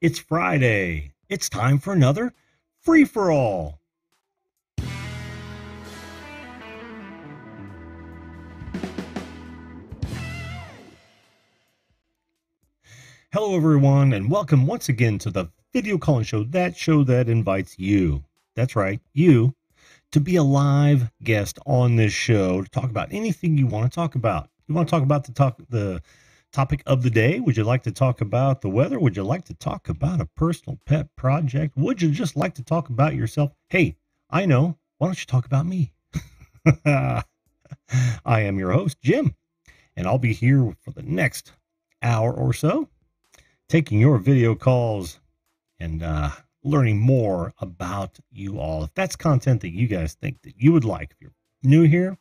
It's Friday. It's time for another free for all. Hello, everyone, and welcome once again to the video calling show that invites you. That's right, you, to be a live guest on this show to talk about anything you want to talk about. You want to talk about the topic of the day? Would you like to talk about the weather? Would you like to talk about a personal pet project? Would you just like to talk about yourself? Hey, I know. Why don't you talk about me? I am your host, Jim, and I'll be here for the next hour or so, taking your video calls and learning more about you all. If that's content that you guys think that you would like, if you're new here,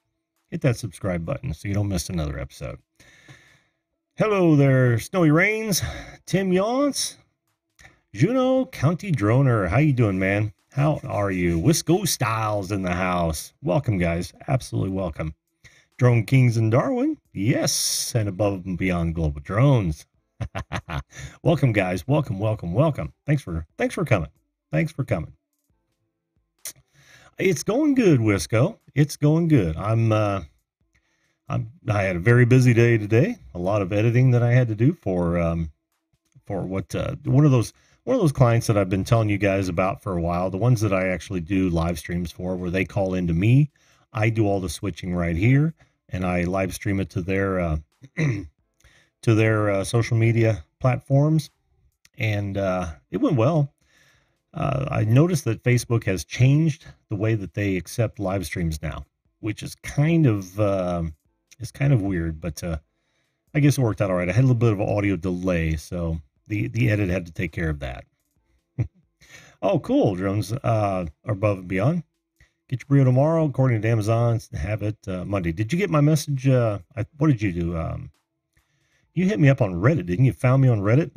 hit that subscribe button so you don't miss another episode. Hello there, Snowy Rains, Tim Yance, Juneau County Droner. How you doing, man? How are you? Wisco Styles in the house. Welcome, guys. Absolutely welcome. Drone Kings in Darwin. Yes, and above and beyond global drones. Welcome, guys. Welcome. Thanks for coming. Thanks for coming. It's going good, Wisco. It's going good. I had a very busy day today. A lot of editing that I had to do for what one of those clients that I've been telling you guys about for a while. The ones that I actually do live streams for, where they call into me. I do all the switching right here, and I live stream it to their social media platforms, and it went well. I noticed that Facebook has changed the way that they accept live streams now, which is kind of weird, but I guess it worked out all right. I had a little bit of an audio delay, so the edit had to take care of that. Oh, cool. Drones are above and beyond. Get your burrito tomorrow, according to Amazon. Have it Monday. Did you get my message? What did you do? You hit me up on Reddit, didn't you? Found me on Reddit?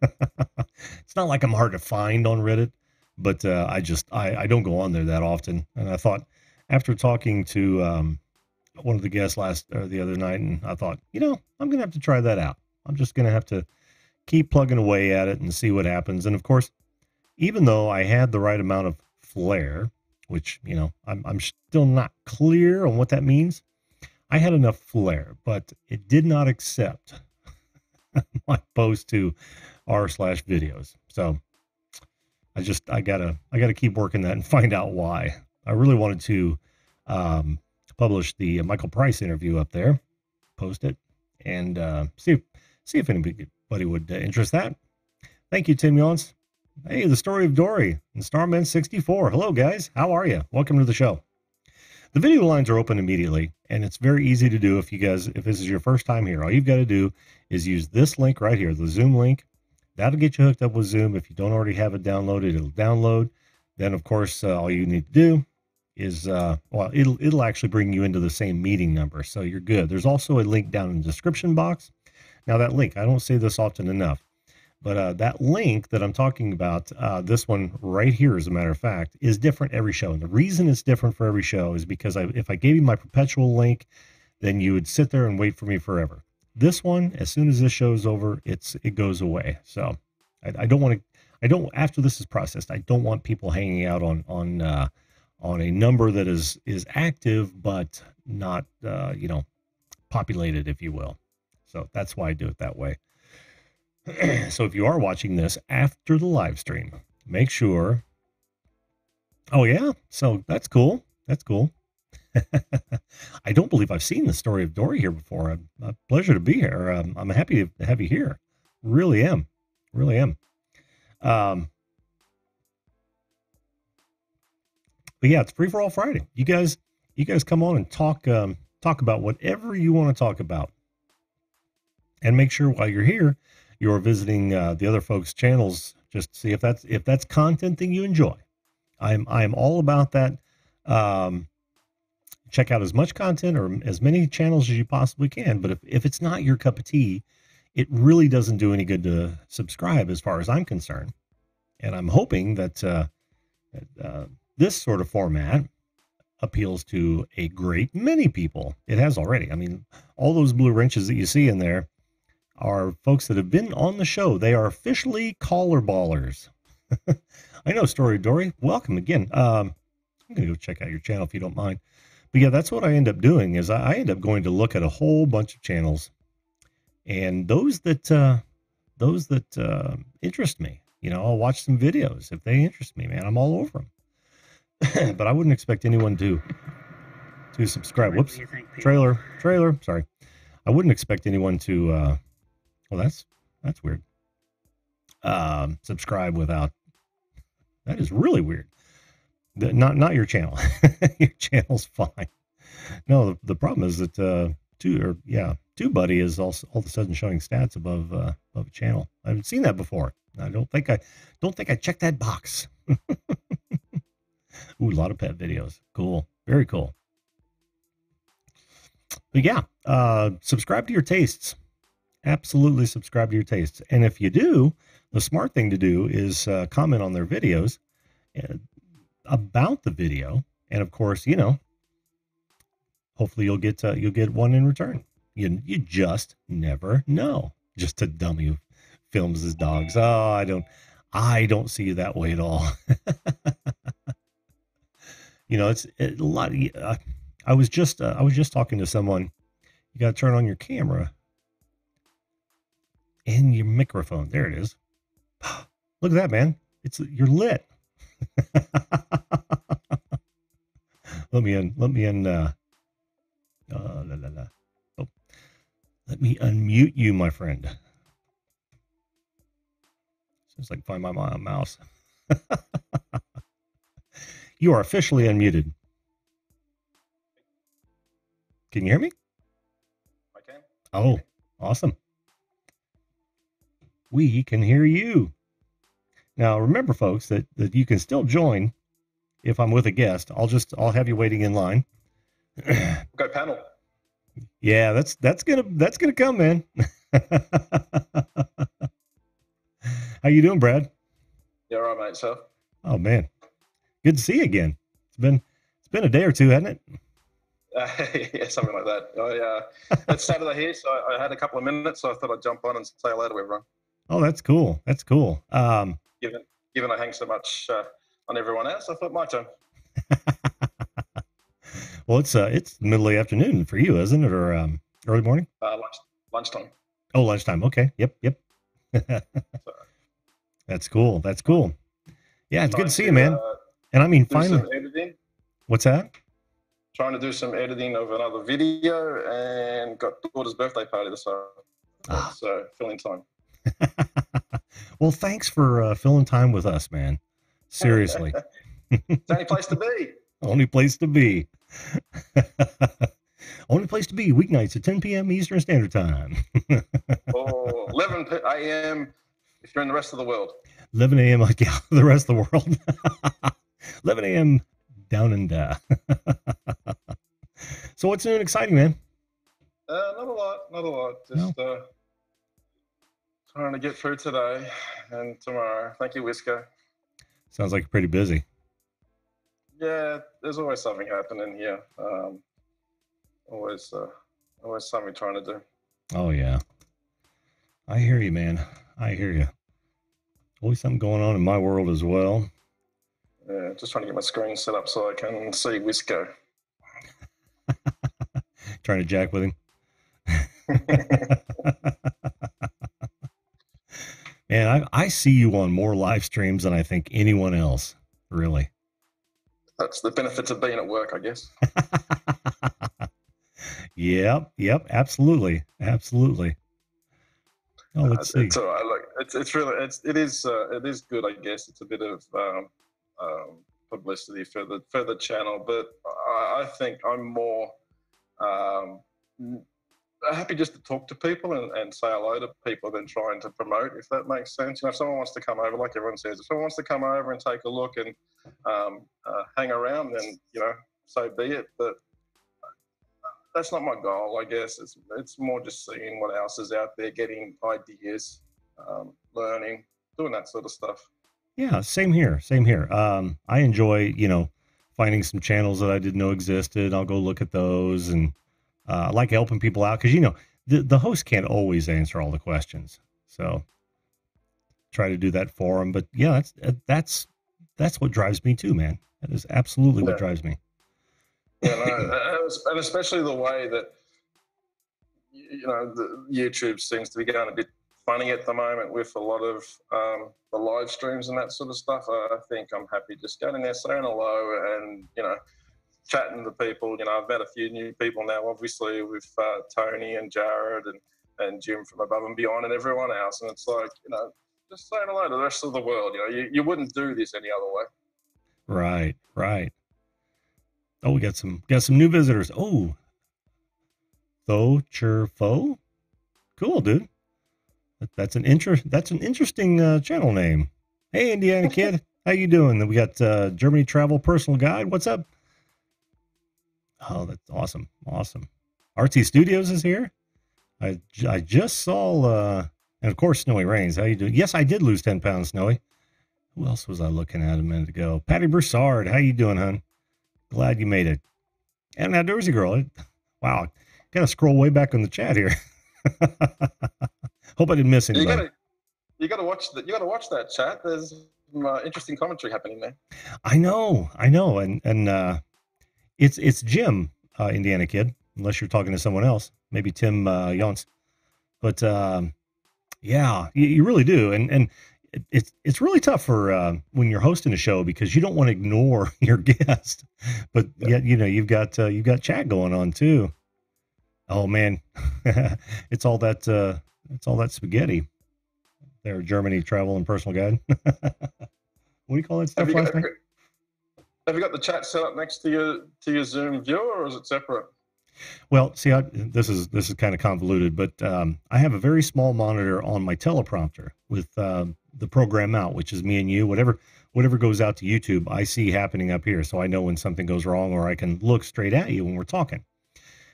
It's not like I'm hard to find on Reddit, but I don't go on there that often. And I thought, after talking to one of the guests the other night, and I thought, I'm going to have to try that out. I'm just going to have to keep plugging away at it and see what happens. And of course, even though I had the right amount of flair, which, I'm still not clear on what that means. I had enough flair, but it did not accept my post to r/videos. So I gotta keep working that and find out why. I really wanted to publish the Michael Price interview up there, post it, and see if anybody would interest that. Thank you, Tim Yance. Hey, the story of Dory and Starman 64. Hello, guys. How are you? Welcome to the show. The video lines are open immediately, and it's very easy to do if this is your first time here. All you've got to do is use this link right here, the Zoom link. That'll get you hooked up with Zoom. If you don't already have it downloaded, it'll download. Then, of course, all you need to do is, it'll actually bring you into the same meeting number, so you're good. There's also a link down in the description box. Now, that link, I don't say this often enough, but that link that I'm talking about, this one right here, as a matter of fact, is different every show. And the reason it's different for every show is because if I gave you my perpetual link, then you would sit there and wait for me forever. This one, as soon as this show is over, it goes away. So after this is processed, I don't want people hanging out on a number that is active, but not, populated, if you will. So that's why I do it that way. So if you are watching this after the live stream, make sure. Oh yeah, so that's cool. That's cool. I don't believe I've seen the story of Dory here before. A pleasure to be here. I'm happy to have you here. Really am. But yeah, it's free for all Friday. You guys come on and talk about whatever you want to talk about, and make sure while you're here, you're visiting the other folks' channels just to see if that's content that you enjoy. I'm all about that. Check out as much content or as many channels as you possibly can. But if it's not your cup of tea, it really doesn't do any good to subscribe, as far as I'm concerned. And I'm hoping that this sort of format appeals to a great many people. It has already. I mean, all those blue wrenches that you see in there, are folks that have been on the show. They are officially caller ballers. I know, Story Dory. Welcome again. I'm going to go check out your channel if you don't mind. But yeah, that's what I end up doing is I end up going to look at a whole bunch of channels, and those that interest me, I'll watch some videos if they interest me, man. I'm all over them. But I wouldn't expect anyone to subscribe. Whoops, trailer. Sorry, I wouldn't expect anyone to. Well, that's weird. Subscribe without. That is really weird. Not your channel. Your channel's fine. No, the problem is that TubeBuddy is also all of a sudden showing stats above a channel. I haven't seen that before. I don't think I checked that box. Ooh, a lot of pet videos. Cool. Very cool. But yeah, subscribe to your tastes. Absolutely subscribe to your tastes. And if you do, the smart thing to do is comment on their videos about the video. And of course, hopefully you'll get one in return. You just never know. Just a dummy who films his dogs. Oh, I don't see you that way at all. It's a lot. I was just talking to someone. You got to turn on your camera and your microphone. There it is. Look at that, man. You're lit. Let me unmute you, my friend. Seems like find my mouse. You are officially unmuted. Can you hear me? I can. Oh, awesome. We can hear you. Now, remember, folks, that you can still join if I'm with a guest. I'll have you waiting in line. Go panel. Yeah, that's gonna come, man. How you doing, Brad? Yeah, all right, mate. So. Oh man, good to see you again. It's been a day or two, hasn't it? Yeah, something like that. It's Saturday here, so I had a couple of minutes, so I thought I'd jump on and say hello to everyone. Oh, that's cool. That's cool. Given I hang so much on everyone else, I thought my turn. Well, it's middle of the afternoon for you, isn't it, or early morning? Lunchtime. Oh, lunchtime. Okay. Yep. That's cool. That's cool. Yeah, it's good to see you, man. And I mean, finally. Editing. What's that? Trying to do some editing of another video, and got daughter's birthday party this afternoon, so filling time. Well, thanks for filling time with us, man. Seriously. It's the only place to be. Only place to be. Only place to be, weeknights at 10 p.m. Eastern Standard Time. Or 11 a.m. if you're in the rest of the world. 11 a.m. Yeah, the rest of the world. 11 a.m. down and So what's new and exciting, man? Not a lot. Just trying to get through today and tomorrow. Thank you, Wisco. Sounds like you're pretty busy. Yeah, there's always something happening here. Always something trying to do. Oh yeah, I hear you, man. I hear you. Always something going on in my world as well. Yeah, just trying to get my screen set up so I can see Wisco. Trying to jack with him. Man, I see you on more live streams than I think anyone else, really. That's the benefits of being at work, I guess. Yep, absolutely. Oh, let's see. It's all right. Look, it is good, I guess. It's a bit of publicity for the channel, but I think I'm more happy just to talk to people and say hello to people than trying to promote, if that makes sense. If someone wants to come over, like everyone says, if someone wants to come over and take a look and hang around, then so be it. But that's not my goal, I guess. It's more just seeing what else is out there, getting ideas, learning, doing that sort of stuff. Yeah, same here. I enjoy, finding some channels that I didn't know existed. I'll go look at those, and I like helping people out because, the host can't always answer all the questions, so try to do that for them. But yeah, that's what drives me too, man. That is absolutely what Yeah, drives me. yeah, no, and especially the way that the YouTube seems to be going a bit funny at the moment with a lot of the live streams and that sort of stuff. I think I'm happy just going in there, saying hello, and chatting to people. I've met a few new people now, obviously with Tony and Jared and Jim from Above and Beyond and everyone else. And it's like, just saying hello to the rest of the world. You wouldn't do this any other way. Right, right. Oh, we got some new visitors. Oh, Fo. Cool, dude. That's an interesting channel name. Hey, Indiana Kid, how you doing? We got Germany Travel Personal Guide. What's up? Oh, that's awesome. RT Studios is here. I just saw, and of course, Snowy Rains. How you doing? Yes, I did lose 10 pounds, Snowy. Who else was I looking at a minute ago? Patty Broussard, how you doing, hon? Glad you made it. And Outdoorsy Girl. Wow, gotta scroll way back in the chat here. Hope I didn't miss anybody. You gotta watch that. You gotta watch that chat. There's some interesting commentary happening there. I know, and it's Jim, Indiana Kid. Unless you're talking to someone else, maybe Tim Yonts. But yeah, you really do, and it's really tough for when you're hosting a show because you don't want to ignore your guest, but yet you've got chat going on too. Oh man, it's all that spaghetti. There, Germany Travel and Personal Guide. What do you call that stuff? Have you got the chat set up next to your Zoom viewer, or is it separate? Well, see, this is kind of convoluted, but I have a very small monitor on my teleprompter with the program out, which is me and you. Whatever goes out to YouTube, I see happening up here, so I know when something goes wrong, or I can look straight at you when we're talking.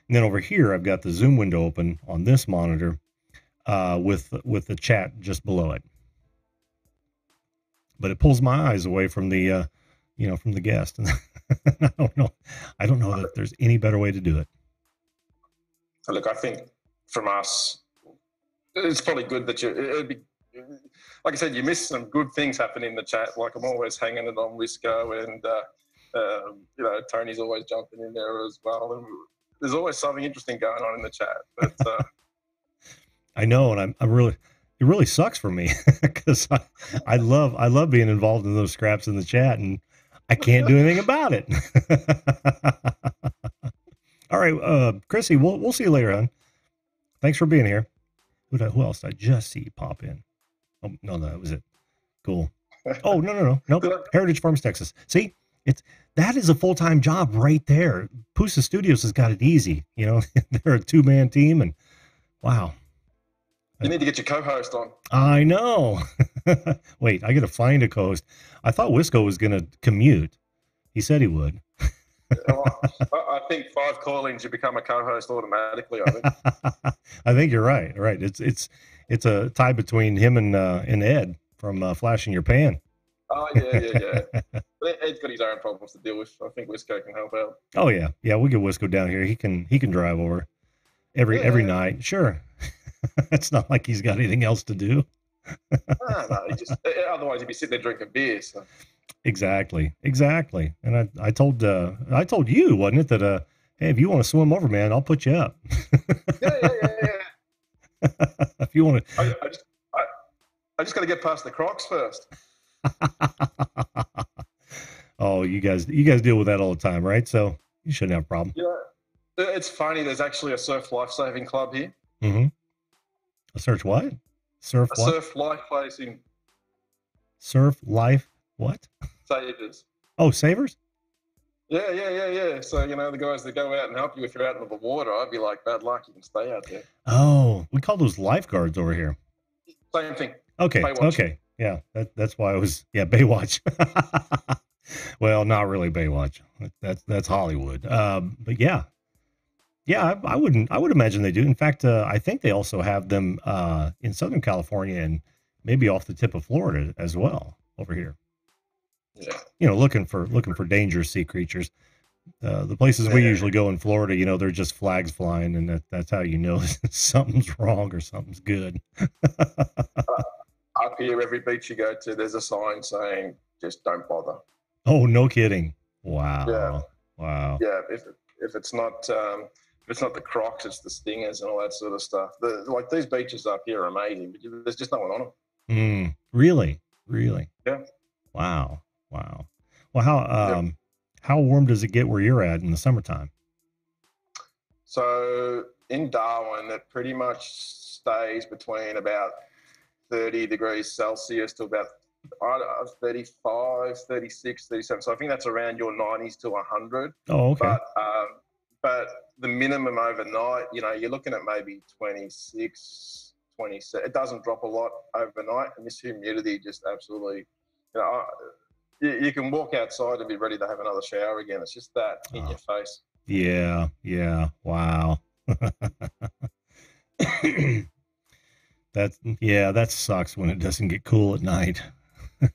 And then over here, I've got the Zoom window open on this monitor with the chat just below it. But it pulls my eyes away from the from the guest. I don't know that there's any better way to do it. Look, I think from us, it's probably good that it'd be, like I said, you miss some good things happening in the chat. Like I'm always hanging it on Wisco, and Tony's always jumping in there as well. And there's always something interesting going on in the chat. But I know, and I'm really, it really sucks for me because I love being involved in those scraps in the chat, and I can't do anything about it. All right, Chrissy, we'll see you later, hon. Thanks for being here. Who else did I just see pop in? Oh, no, that was it. Cool. Oh, no. Heritage Farms, Texas. See, that is a full-time job right there. Pusa Studios has got it easy. They're a two-man team, and wow. You need to get your co-host on. I know. Wait, I got to find a co-host. I thought Wisco was going to commute. He said he would. I think 5 call-ins, you become a co-host automatically. I think. I think you're right. Right. It's a tie between him and Ed from Flash in Your Pan. Oh yeah. Ed's got his own problems to deal with. I think Wisco can help out. Oh yeah. We'll get Wisco down here. He can drive over every night. Sure. It's not like he's got anything else to do. No. Otherwise he'd be sitting there drinking beer. So. Exactly. And I told you, wasn't it, that hey, if you want to swim over, man, I'll put you up. Yeah. If you want to, I just got to get past the Crocs first. Oh, you guys deal with that all the time, right? So you shouldn't have a problem. Yeah, it's funny. There's actually a surf lifesaving club here. Mm-hmm. A search what? Surf what? Surf life placing. Surf life what? Savers. Oh, savers? Yeah. So, the guys that go out and help you if you're out in the water, I'd be like, bad luck, you can stay out there. Oh, we call those lifeguards over here. Same thing. Okay. Baywatch. Okay. Yeah, that's why I was, Baywatch. Well, not really Baywatch. That's Hollywood. But yeah, I would imagine they do. In fact, I think they also have them in Southern California and maybe off the tip of Florida as well over here. Yeah. Looking for dangerous sea creatures. The places we Yeah. usually go in Florida, you know, they're just flags flying, and that's how you know something's wrong or something's good. Up here, every beach you go to, there's a sign saying just don't bother. Oh, no kidding. Yeah, Wow. Wow. yeah. If it's not the crocs, it's the stingers and all that sort of stuff. Like these beaches up here are amazing, but there's just no one on them. Really? Really? Yeah, Wow. Wow. Well, yeah. how warm does it get where you're at in the summertime? So in Darwin, it pretty much stays between about 30 degrees Celsius to about 35, 36, 37. So I think that's around your 90s to 100. Oh, okay. But the minimum overnight, you're looking at maybe 26, 27. It doesn't drop a lot overnight, and this humidity just absolutely, you know, you can walk outside and be ready to have another shower again. It's just that in Oh, your face. yeah. Yeah. Wow. That sucks when it doesn't get cool at night.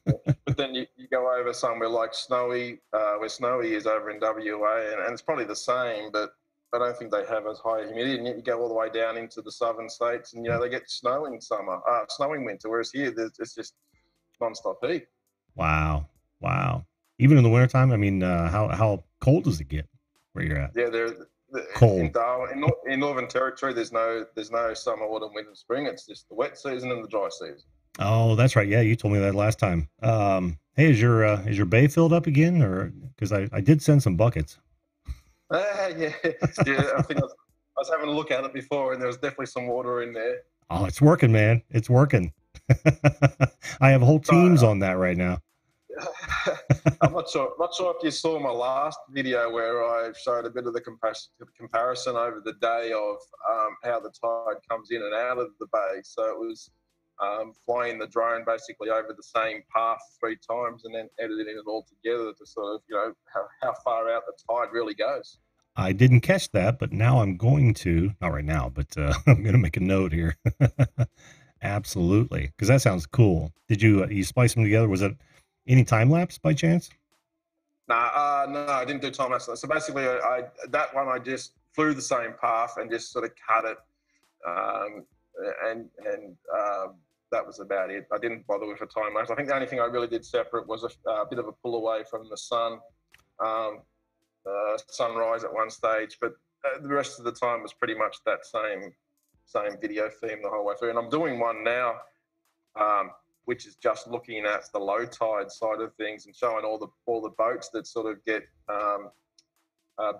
But then you go over somewhere like Snowy, where Snowy is over in WA, and it's probably the same, but I don't think they have as high humidity. And yet you go all the way down into the southern states, and they get snow in summer, snow in winter. Whereas here, it's just non-stop heat. Wow. Wow. Even in the wintertime, I mean, how cold does it get where you're at? Yeah, in Cold. Darwin, in Northern Territory, there's no summer, autumn, winter, spring. It's just the wet season and the dry season. Oh, that's right. Yeah, you told me that last time. Hey, is your bay filled up again, or because I did send some buckets? Yeah, yeah. I think I was having a look at it before, and there was definitely some water in there. Oh, it's working, man. It's working. I have whole teams But on that right now. I'm not sure. Not sure if you saw my last video where I showed a bit of the comparison over the day of how the tide comes in and out of the bay. So it was flying the drone basically over the same path 3 times and then editing it all together to sort of how far out the tide really goes. I didn't catch that, but now I'm going to. Not right now, but I'm going to make a note here. Absolutely, because that sounds cool. Did you splice them together? Was it any time lapse by chance? No, I didn't do time lapse. So basically, that one I just flew the same path and just sort of cut it, um, and that was about it. I didn't bother with a time lapse. I think the only thing I really did separate was a bit of a pull away from the sun, um, sunrise at one stage, but the rest of the time was pretty much that same video theme the whole way through. And I'm doing one now. Which is just looking at the low tide side of things and showing all the boats that sort of get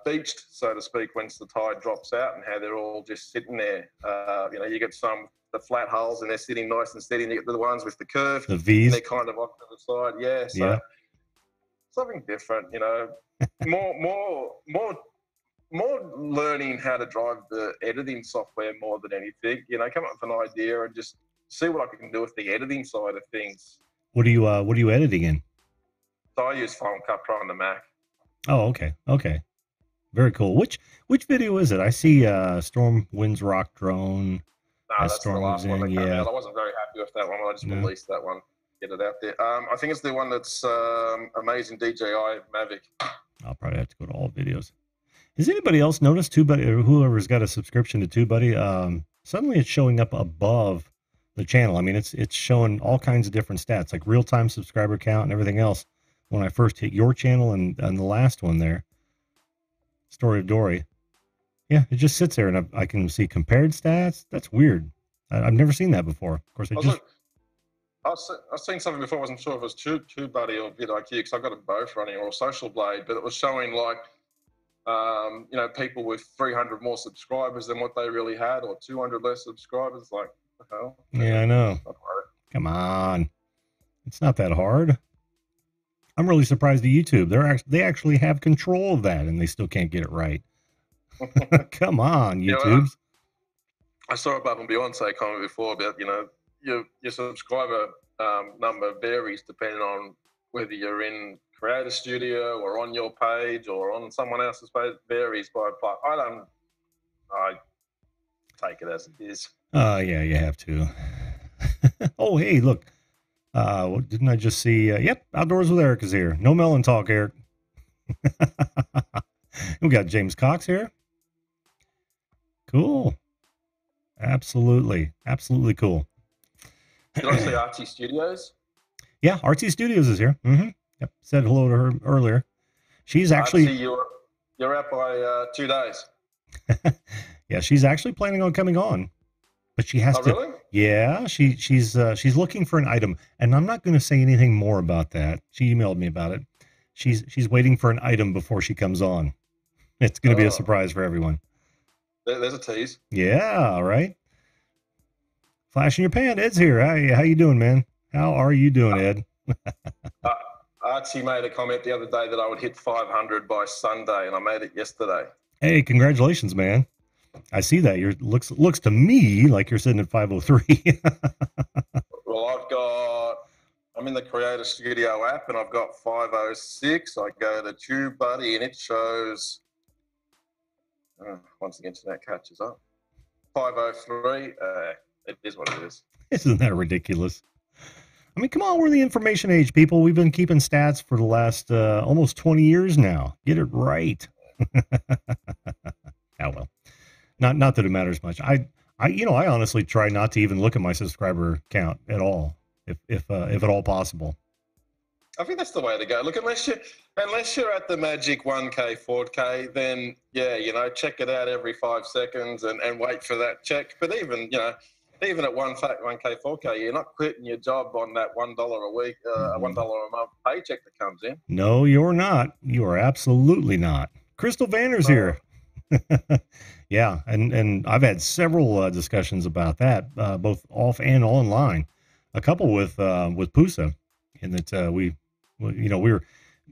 beached, so to speak, once the tide drops out, and how they're all just sitting there. You get some the flat hulls and they're sitting nice and steady, and you get the ones with the curve The and V's? they're kind of off to the side. Yeah, so Yeah. something different. More learning how to drive the editing software more than anything. Come up with an idea and just see what I can do with the editing side of things. What are you editing in? So I use Final Cut Pro on the Mac. Oh, okay. Okay. Very cool. Which video is it? I see Storm Winds Rock Drone No, as that's the Storm moves last one in. that came Yeah. out. I wasn't very happy with that one. I just No. released that one, get it out there. I think it's the one that's Amazing DJI Mavic. I'll probably have to go to all videos. Has anybody else noticed TubeBuddy, or whoever's got a subscription to TubeBuddy? Suddenly it's showing up above the channel. I mean, it's showing all kinds of different stats, like real-time subscriber count and everything else. When I first hit your channel and the last one there, Story of Dory, yeah, it just sits there, and I can see compared stats. That's weird. I've never seen that before. Of course, I've seen something before. I wasn't sure if it was TubeBuddy or vidIQ because I've got them both running, or Social Blade, but it was showing like people with 300 more subscribers than what they really had, or 200 less subscribers. Like, what the hell? Yeah, I know. Come on, it's not that hard. I'm really surprised at YouTube. They actually have control of that, and they still can't get it right. Come on, YouTube. I saw Above and Beyond say a comment before about your subscriber number varies depending on whether you're in Creator Studio or on your page or on someone else's page. It varies by platform. I take it as it is. Yeah, you have to. Oh, hey, look. Didn't I just see? Yep, Outdoors with Eric is here. No melon talk, Eric. We got James Cox here. Cool. Absolutely. Absolutely cool. Did I say Archie Studios? Yeah, RT Studios is here. Yep. Said hello to her earlier. She's actually Archie, you're out by 2 days. yeah, she's actually planning on coming on, but she has Oh, to. really? Yeah, she's looking for an item, and I'm not going to say anything more about that. She emailed me about it. She's waiting for an item before she comes on. It's going to be a Oh, surprise for everyone. there's a tease. Yeah, all right. Flash in your pan. Ed's here. How you doing, man? How are you doing, Ed? Uh, Archie made a comment the other day that I would hit 500 by Sunday, and I made it yesterday. Hey, congratulations, man. I see that. Looks to me like you're sitting at 503. Well, I'm in the Creator Studio app, and I've got 506. I go to TubeBuddy, and it shows, once the internet catches up, 503. It is what it is. Isn't that ridiculous? I mean, come on, we're in the information age, people. We've been keeping stats for the last almost 20 years now. Get it right. Oh well. Not that it matters much. I honestly try not to even look at my subscriber count at all, if at all possible. I think that's the way to go. Look, unless you're at the magic 1K, 4K, then yeah, check it out every 5 seconds and wait for that check. But even at 1K, 4K, you're not quitting your job on that $1 a week, $1 a month paycheck that comes in. No, you're not. You are absolutely not. Crystal Vanner's here. Yeah, and I've had several discussions about that, both off and online. A couple with Pusa, and that we were.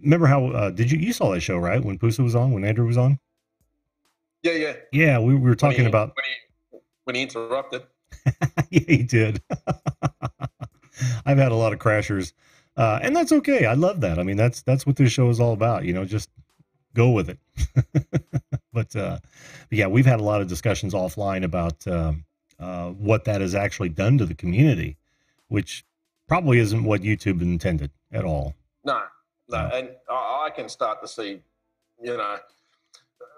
Remember how you saw that show, right? When Pusa was on, when Andrew was on. Yeah. Yeah, we were talking about when he interrupted. Yeah, he did. I've had a lot of crashers, and that's okay. I love that. I mean, that's what this show is all about. Just go with it. But yeah, we've had a lot of discussions offline about what that has actually done to the community, which probably isn't what YouTube intended at all. No. And I can start to see,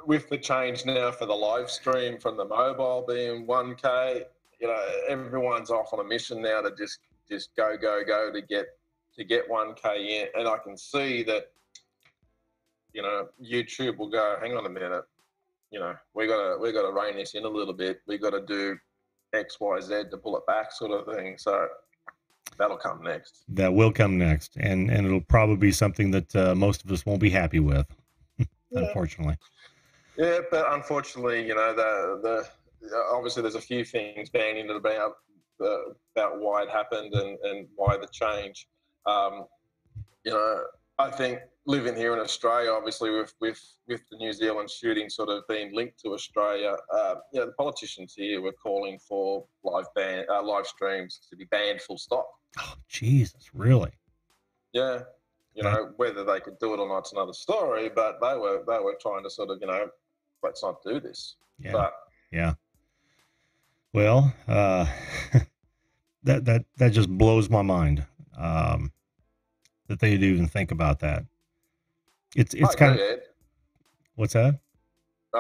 with the change now for the live stream from the mobile being 1K, everyone's off on a mission now to just go to get 1K in, and I can see that, YouTube will go, hang on a minute, we gotta rein this in a little bit. We got to do X, Y, Z to pull it back, sort of thing. So that'll come next. That will come next, and it'll probably be something that most of us won't be happy with, unfortunately. Yeah, but unfortunately, the obviously there's a few things banning about why it happened and why the change. I think living here in Australia, obviously with the New Zealand shooting sort of being linked to Australia, the politicians here were calling for live streams to be banned, full stop. Oh, Jesus, really? Yeah. Whether they could do it or not, it's another story. But they were trying to sort of, let's not do this. Yeah. But, yeah. Well, that just blows my mind. That they'd even think about that. It's kind of. Ed. What's that?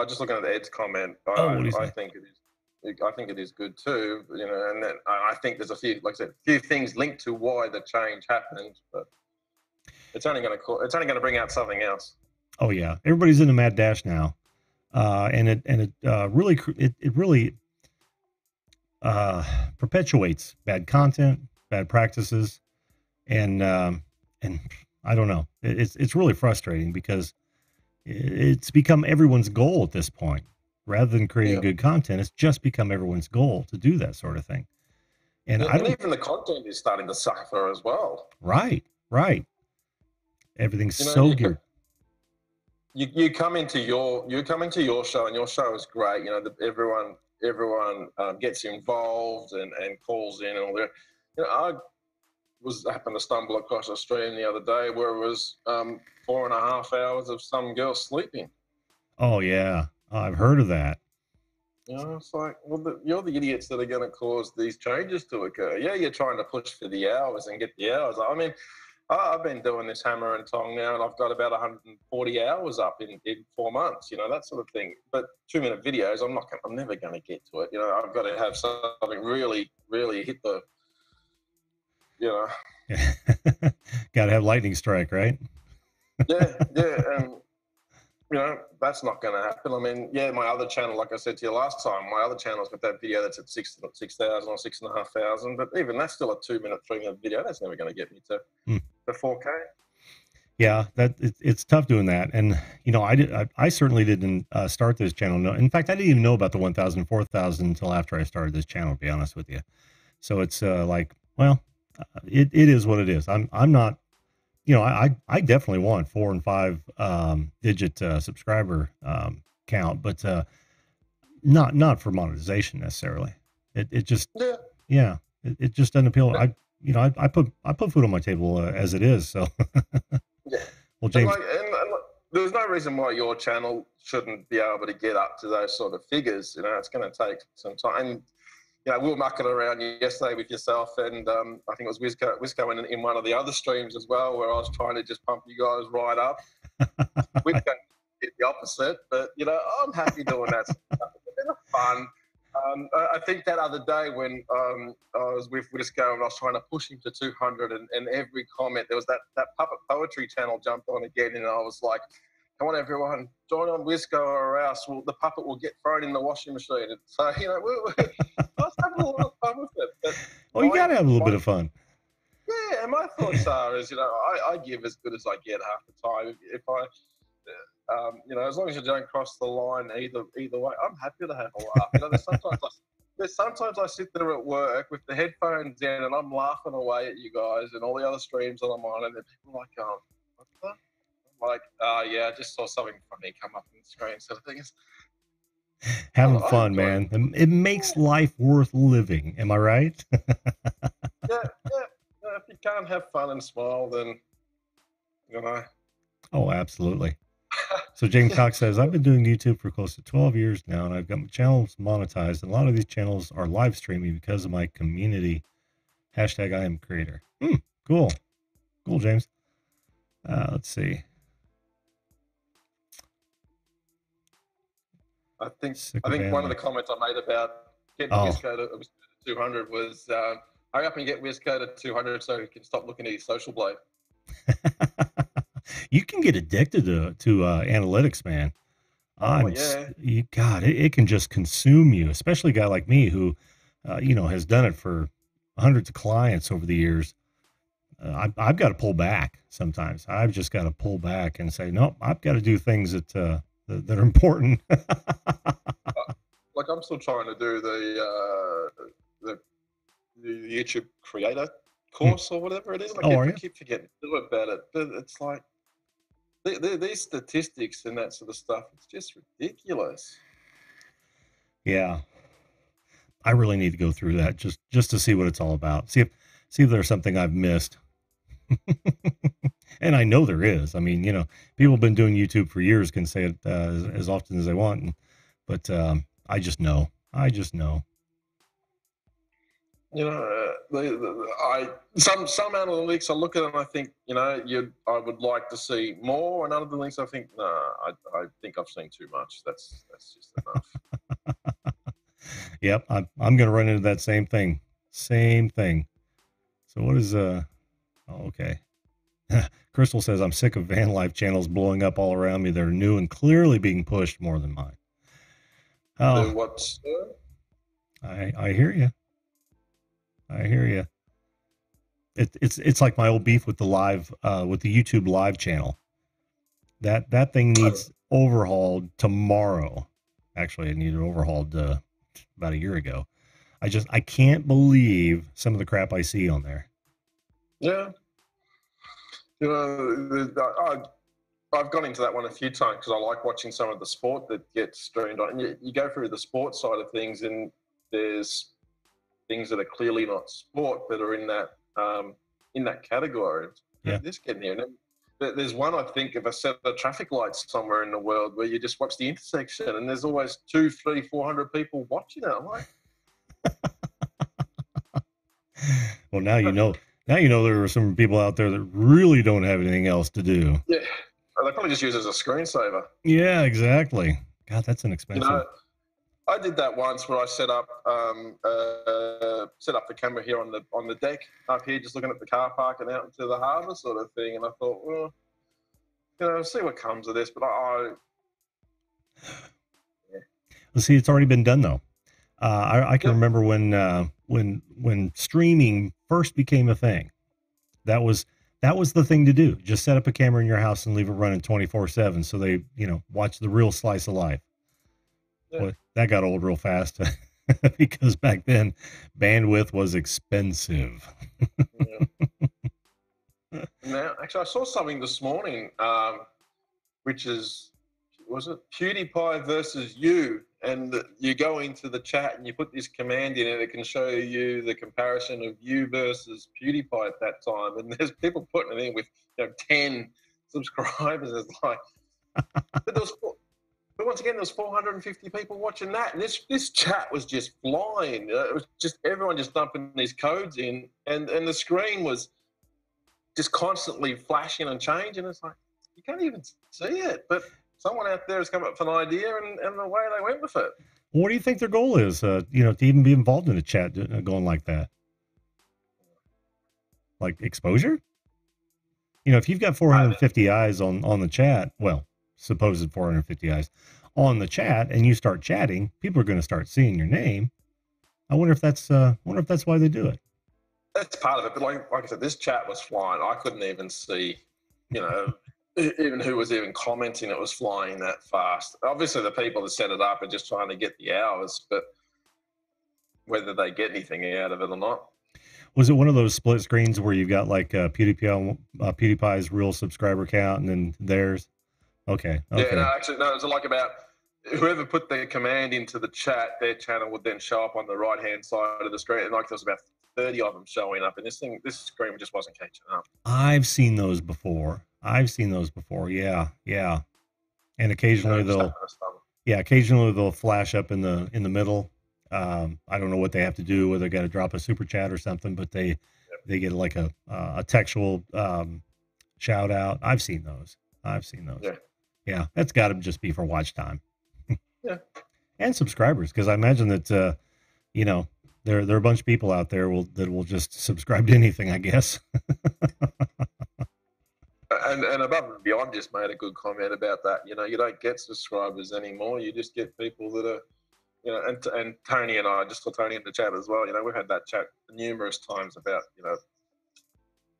Just looking at Ed's comment. I think it is. I think it is good too. And then I think there's a few things linked to why the change happened, but it's only going to bring out something else. Oh yeah, everybody's in a mad dash now, and it really perpetuates bad content, bad practices, and I don't know. It's really frustrating because it's become everyone's goal at this point. Rather than creating good content, it's just become everyone's goal to do that sort of thing. And even the content is starting to suffer as well. Right. Everything's geared. You come into your show, and your show is great. Everyone gets involved and calls in and all that. I happened to stumble across a stream the other day where it was 4.5 hours of some girl sleeping. Oh yeah, I've heard of that. It's like, well, you're the idiots that are going to cause these changes to occur. Yeah, you're trying to push for the hours and get the hours. I mean, I've been doing this hammer and tong now, and I've got about 140 hours up in 4 months, that sort of thing. But 2-minute videos, I'm never going to get to it. I've got to have something really, really hit the, you know. Yeah. Got to have lightning strike, right? Yeah, and that's not going to happen. I mean, yeah, my other channel, like I said to you last time, my other channel's got that video that's at 6,000 or 6,500, but even that's still a 2-minute, 3-minute video. That's never going to get me to the 4K. Yeah, it's tough doing that, and I certainly didn't start this channel. No, in fact, I didn't even know about the 1,000, 4,000 until after I started this channel. To be honest with you, so it's like, well, it is what it is. I'm not, I definitely want 4 and 5 digit subscriber count, but not for monetization necessarily. It just it just doesn't appeal. I put food on my table as it is. So yeah. Well, James, and there's no reason why your channel shouldn't be able to get up to those sort of figures. It's going to take some time. And we were mucking around yesterday with yourself, and I think it was Wisco in one of the other streams as well, where I was trying to just pump you guys right up. Wisco did the opposite, but I'm happy doing that. It's a bit of fun. I think that other day when I was with Wisco and I was trying to push him to 200, and every comment, there was that puppet poetry channel jumped on again, and I was like, come on, everyone, join on Wisco or else the puppet will get thrown in the washing machine. And so, I was having a lot of fun with it. But you got to have a little bit of fun. Yeah, and my thoughts are, I give as good as I get half the time. If I, as long as you don't cross the line either way, I'm happy to have a laugh. There's sometimes I sit there at work with the headphones in and I'm laughing away at you guys and all the other streams that I'm on, and then people are like, oh, what the? I'm like, yeah, I just saw something funny come up on the screen, sort of things. Having fun, man. It makes life worth living. Am I right? Yeah. If you can't have fun and smile, then Oh, absolutely. So James Cox says, I've been doing YouTube for close to 12 years now, and I've got my channels monetized. And a lot of these channels are live streaming because of my community. Hashtag I am creator. Cool. Cool, James. Let's see. I think one of the comments I made about getting Wisco to 200 was hurry up and get Wisco to 200 so he can stop looking at his social blade. You can get addicted to analytics, man. God, it can just consume you, especially a guy like me who, has done it for hundreds of clients over the years. I've got to pull back sometimes. I've just got to pull back and say, nope, I've got to do things that are important. Like I'm still trying to do the YouTube creator course or whatever it is. I keep forgetting to do about it, but it's like these statistics and that sort of stuff. It's just ridiculous. Yeah, I really need to go through that just to see what it's all about. See if there's something I've missed. And I know there is. I mean, people have been doing YouTube for years, can say it as often as they want, but I just know. Some analytics I look at and I think, I would like to see more, and other links I think, I think I've seen too much. That's just enough. Yep, I'm going to run into that same thing. So what is okay. Crystal says, I'm sick of van life channels blowing up all around me. They're new and clearly being pushed more than mine. Oh, what's I hear you. It's like my old beef with the live with the YouTube live channel. That thing needs overhauled tomorrow. Actually, it needed overhauled about a year ago. I can't believe some of the crap I see on there. Yeah. I've gone into that one a few times because I like watching some of the sport that gets streamed on. And you go through the sports side of things, and there's things that are clearly not sport that are in that category. Yeah. Just getting there. And there's one, I think, of a set of traffic lights somewhere in the world where you just watch the intersection, and there's always 200, 300, 400 people watching it. I'm like, well, now Now you know there are some people out there that really don't have anything else to do. Yeah, they probably just use it as a screensaver. Yeah, exactly. God, that's You inexpensive. know, I did that once where I set up the camera here on the deck up here, just looking at the car park and out into the harbour sort of thing. And I thought, well, see what comes of this. But yeah. Well, see, it's already been done though. I can Yep. remember when streaming first became a thing. That was the thing to do. Just set up a camera in your house and leave it running 24/7, so they watch the real slice of life. Yeah. Boy, that got old real fast because back then bandwidth was expensive. Yeah. Now, actually, I saw something this morning, which was it PewDiePie versus you, and you go into the chat and you put this command in, and it can show you the comparison of you versus PewDiePie at that time. And there's people putting it in with 10 subscribers. It's like, but but once again, there was 450 people watching that, and this chat was just flying. It was just everyone just dumping these codes in, and the screen was just constantly flashing and changing. It's like you can't even see it, but someone out there has come up with an idea, and away they went with it. What do you think their goal is? To even be involved in a chat going like that, like exposure. If you've got 450 eyes on the chat, well, supposed 450 eyes on the chat, and you start chatting, people are going to start seeing your name. I wonder if that's why they do it. That's part of it, but like I said, this chat was flying. I couldn't even see, even who was even commenting. It was flying that fast. Obviously, the people that set it up are just trying to get the hours, but whether they get anything out of it or not. Was it one of those split screens where you've got like PewDiePie's real subscriber count and then theirs? Okay. Yeah, no, actually, no. It was like about whoever put the command into the chat, their channel would then show up on the right-hand side of the screen, and like there was about 30 of them showing up, and this screen just wasn't catching up. I've seen those before. Yeah, yeah. And occasionally they'll flash up in the middle. I don't know what they have to do, whether they got to drop a super chat or something, but they get like a textual shout out. I've seen those. Yeah, that's got to just be for watch time. Yeah, and subscribers, because I imagine that there are a bunch of people out there that will just subscribe to anything, I guess. and Above and Beyond just made a good comment about that. You don't get subscribers anymore. You just get people that are, and Tony and I, just for Tony in the chat as well, we've had that chat numerous times about,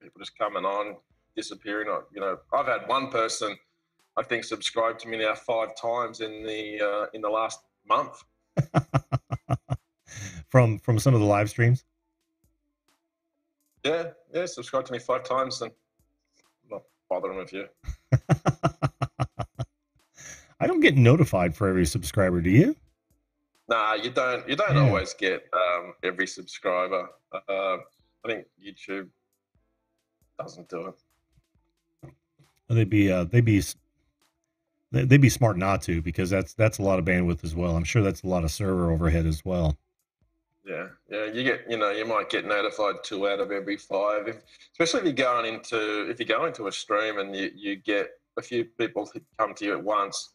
people just coming on, disappearing. I've had one person, I think, subscribe to me now 5 times in the last month. From some of the live streams. Yeah, subscribe to me 5 times, and I'm not bothering with you. I don't get notified for every subscriber, do you? Nah, you don't always get every subscriber. I think YouTube doesn't do it. They'd be smart not to, because that's a lot of bandwidth as well. I'm sure that's a lot of server overhead as well. Yeah, you might get notified 2 out of every 5, especially if you go into a stream and you get a few people come to you at once.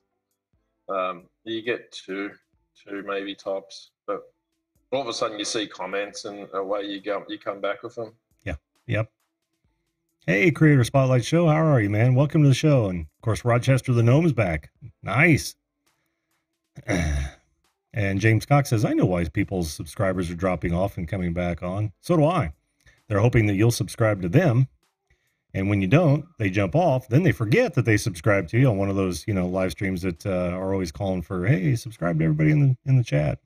You get two maybe tops, but all of a sudden you see comments and away you go. You come back with them. Yeah. Yep. Hey, Creator Spotlight Show, how are you, man? Welcome to the show. And of course, Rochester the Gnome's back. Nice. And James Cox says, I know why people's subscribers are dropping off and coming back on. So do I. They're hoping that you'll subscribe to them. And when you don't, they jump off. Then they forget that they subscribe to you on one of those, live streams that are always calling for, hey, subscribe to everybody in the chat.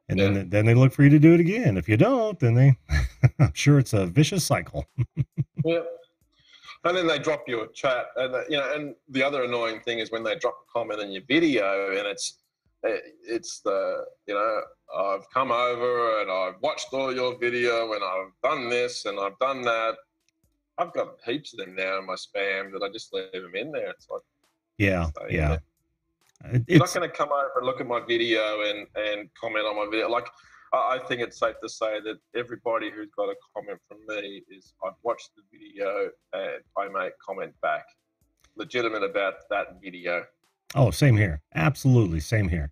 And then they look for you to do it again. If you don't, then I'm sure it's a vicious cycle. Yeah. And then they drop you a chat. And, and the other annoying thing is when they drop a comment in your video, and it's the, I've come over and I've watched all your video and I've done this and I've done that. I've got heaps of them now in my spam that I just leave them in there. It's like, yeah. You're not going to come over and look at my video and comment on my video. Like, I think it's safe to say that everybody who's got a comment from me is I've watched the video and I may comment back. Legitimate about that video. Oh, same here. Absolutely, same here.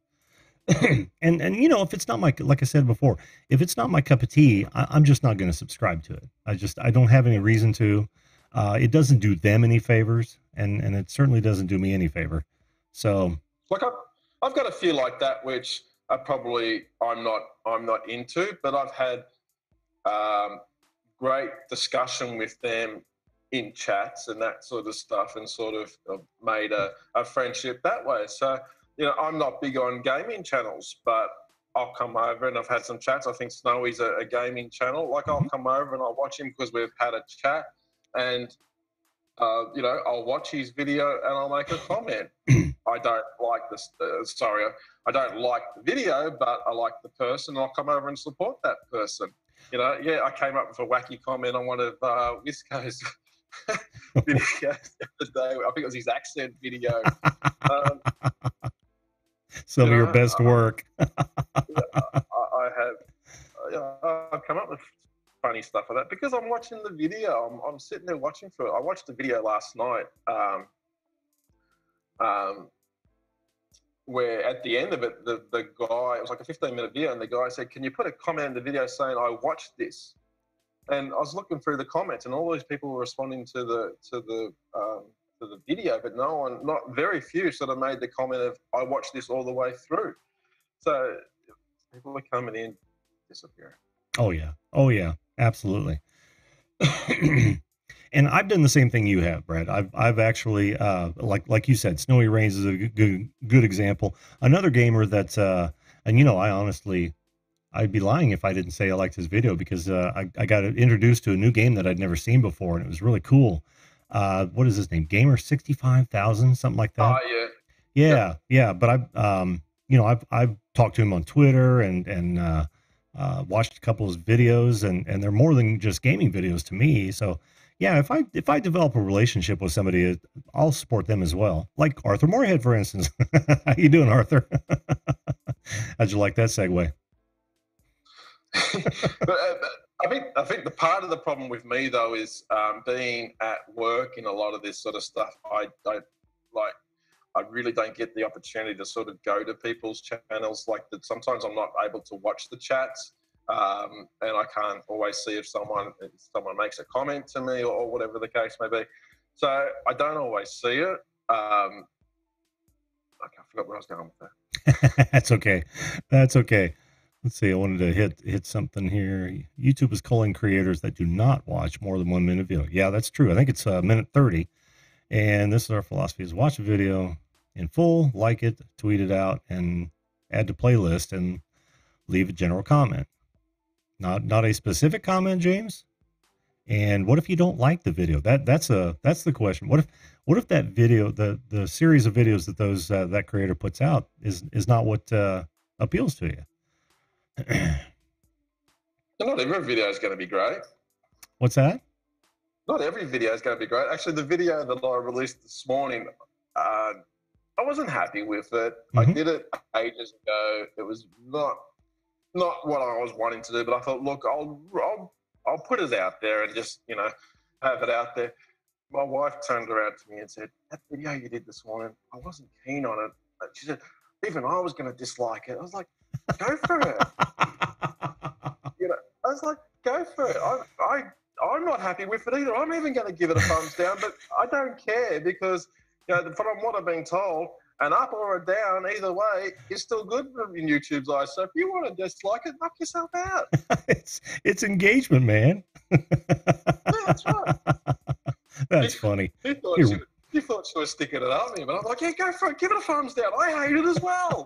And you know, if it's not my, like I said before, if it's not my cup of tea, I'm just not going to subscribe to it. I don't have any reason to. It doesn't do them any favors, and it certainly doesn't do me any favor. So, Like I've got a few like that which are probably I'm not into, but I've had great discussion with them in chats and that sort of stuff, and sort of made a friendship that way. So, you know, I'm not big on gaming channels, but I'll come over and I've had some chats. I think Snowy's a gaming channel. Like, I'll come over and I'll watch him because we've had a chat, and you know, I'll watch his video and I'll make a comment. I don't like this. I don't like the video, but I like the person. And I'll come over and support that person. You know, yeah, I came up with a wacky comment on one of Wisco's videos the other day. I think it was his accent video. some of your best work. I have. I've come up with funny stuff like that because I'm watching the video. I'm sitting there watching through it. I watched the video last night. Where at the end of it, the guy, it was like a 15-minute video, and the guy said, "Can you put a comment in the video saying I watched this?" And I was looking through the comments, and all these people were responding to the video, but not very few sort of made the comment of "I watched this all the way through." So people are coming in, disappearing. Oh yeah, absolutely. And I've done the same thing you have, Brad. I've actually, like you said, Snowy Reigns is a good example. Another gamer that, and you know, I'd be lying if I didn't say I liked his video, because I got introduced to a new game that I'd never seen before, and it was really cool. What is his name? Gamer 65,000, something like that. Yeah. But you know, I've talked to him on Twitter and watched a couple of his videos, and they're more than just gaming videos to me. So yeah, if I develop a relationship with somebody, I'll support them as well. Like Arthur Moorhead, for instance. How you doing, Arthur? How'd you like that segue? I think the part of the problem with me though is being at work in a lot of this sort of stuff. I really don't get the opportunity to sort of go to people's channels like that. Sometimes I'm not able to watch the chats, and I can't always see if someone makes a comment to me or whatever the case may be. So I don't always see it. I forgot where I was going with that. That's okay. Let's see. I wanted to hit something here. YouTube is calling creators that do not watch more than 1 minute video. Yeah, that's true. I think it's a minute 30. And this is our philosophy: is watch a video in full, like it, tweet it out, and add to playlist, and leave a general comment. Not a specific comment, James. And what if you don't like the video? That's the question. What if that video, the series of videos that that creator puts out is not what appeals to you? Not every video is going to be great. What's that? Not every video is going to be great. Actually, the video that I released this morning, I wasn't happy with it. I did it ages ago. It was not what I was wanting to do, but I thought, look, I'll put it out there and just, you know, have it out there. My wife turned around to me and said, "That video you did this morning, I wasn't keen on it." She said, "Even I was going to dislike it." I was like, "Go for it." You know, I was like, "Go for it." I'm not happy with it either. I'm even going to give it a thumbs down, but I don't care because, you know, from what I've been told, an up or a down, either way, is still good in YouTube's eyes. So if you want to dislike it, knock yourself out. it's engagement, man. Yeah, that's right. That's funny. You thought she was sticking it at me, but I'm like, yeah, go for it. Give it a thumbs down. I hate it as well.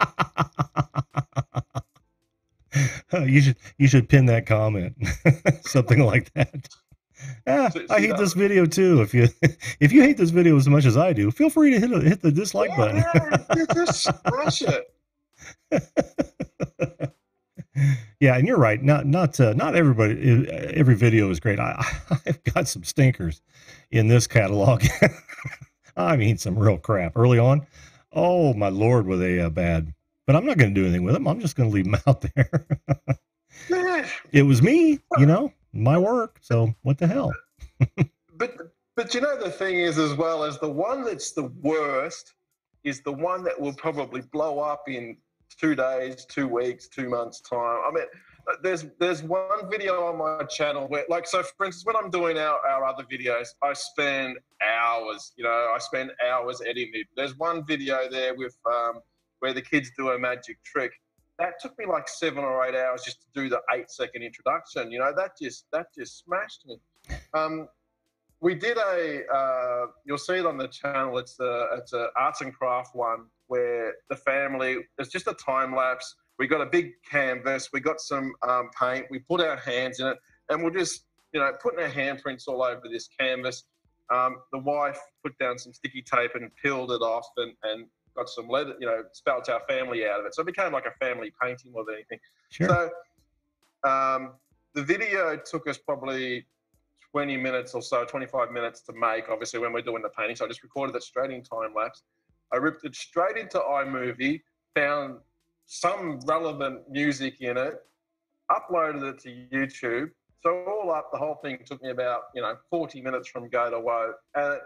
You should pin that comment, something like that. I hate this video too. If you hate this video as much as I do, feel free to hit the dislike button. Yeah, just smash it. Yeah, and you're right. Not everybody. Every video is great. I've got some stinkers in this catalog. I mean, some real crap early on. Oh my Lord, were they bad? But I'm not going to do anything with them. I'm just going to leave them out there. Yeah. It was me, you know, my work. So what the hell? But but you know the thing is as well as the one that's the worst is the one that will probably blow up in 2 days, 2 weeks, 2 months time. I mean, there's one video on my channel where, like, so for instance, when I'm doing our other videos, I spend hours. You know, I spend hours editing it. There's one video there with where the kids do a magic trick. That took me like 7 or 8 hours just to do the 8 second introduction. You know, that just smashed me. Um, we did you'll see it on the channel. It's a arts and craft one where the family. It's just a time lapse. We got a big canvas. We got some paint. We put our hands in it, and we're just putting our handprints all over this canvas. The wife put down some sticky tape and peeled it off, and got some leather. Spelt our family out of it. So it became like a family painting more than anything. Sure. So the video took us probably 20 minutes or so, 25 minutes to make, obviously, when we're doing the painting. So I just recorded it straight in time lapse. I ripped it straight into iMovie, found some relevant music in it, uploaded it to YouTube. So all up, the whole thing took me about 40 minutes from go to woe, and it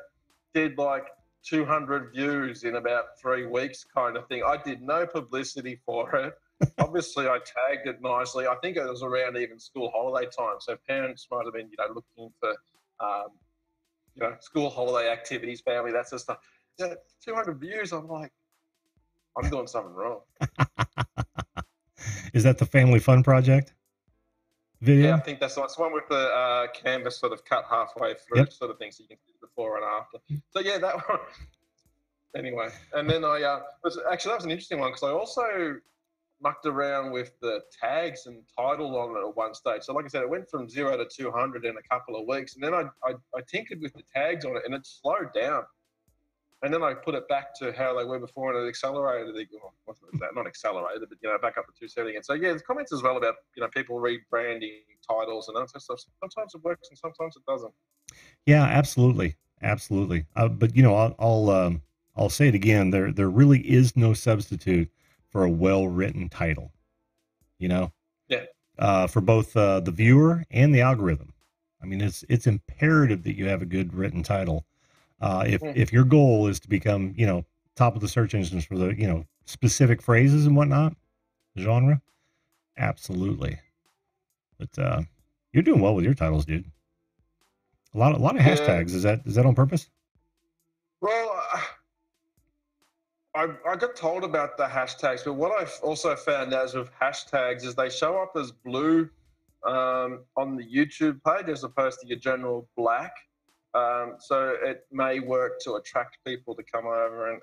did like 200 views in about 3 weeks, kind of thing. I did no publicity for it. Obviously, I tagged it nicely. I think it was around even school holiday time, so parents might have been, looking for, school holiday activities, family, that sort of stuff. 200 views. I'm like, I'm doing something wrong. Is that the Family Fun Project video? Yeah, I think that's the one with the canvas sort of cut halfway through, sort of thing, so you can see the before and after. So yeah, that one. Anyway, and then that was an interesting one because I also mucked around with the tags and title on it at one stage. So like I said, it went from 0 to 200 in a couple of weeks, and then I tinkered with the tags on it, and it slowed down. And then I put it back to how they were before, and it accelerated. What was that? Not accelerated, but back up to 270 again. So yeah, there's comments as well about people rebranding titles and that sort of stuff. Sometimes it works, and sometimes it doesn't. Yeah, absolutely. But I'll say it again. There really is no substitute for a well-written title. Yeah. For both the viewer and the algorithm. I mean, it's imperative that you have a good written title. If your goal is to become, top of the search engines for the, specific phrases and whatnot, genre, absolutely. But you're doing well with your titles, dude. A lot of hashtags. Is that on purpose? Well, I got told about the hashtags, but what I've also found out with hashtags is they show up as blue on the YouTube page as opposed to your general black. So it may work to attract people to come over and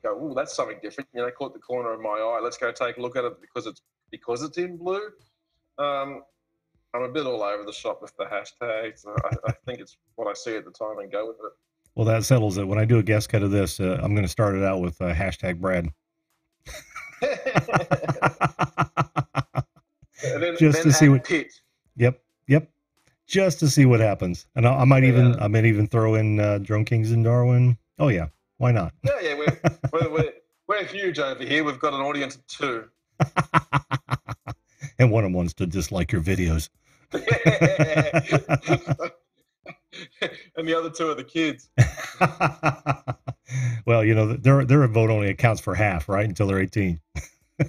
go, oh, that's something different. Caught the corner of my eye. Let's go take a look at it because it's in blue. I'm a bit all over the shop with the hashtags. I think it's what I see at the time and go with it. Well, that settles it. When I do a guest cut of this, I'm going to start it out with hashtag Brad. Just to see what. Pit. Yep. Just to see what happens, and I might even throw in Drone Kings in Darwin. Oh yeah, why not? Yeah. We're huge over here. We've got an audience of 2. And one of them wants to dislike your videos. And the other 2 are the kids. Well, their vote only accounts for half, right? Until they're 18. No,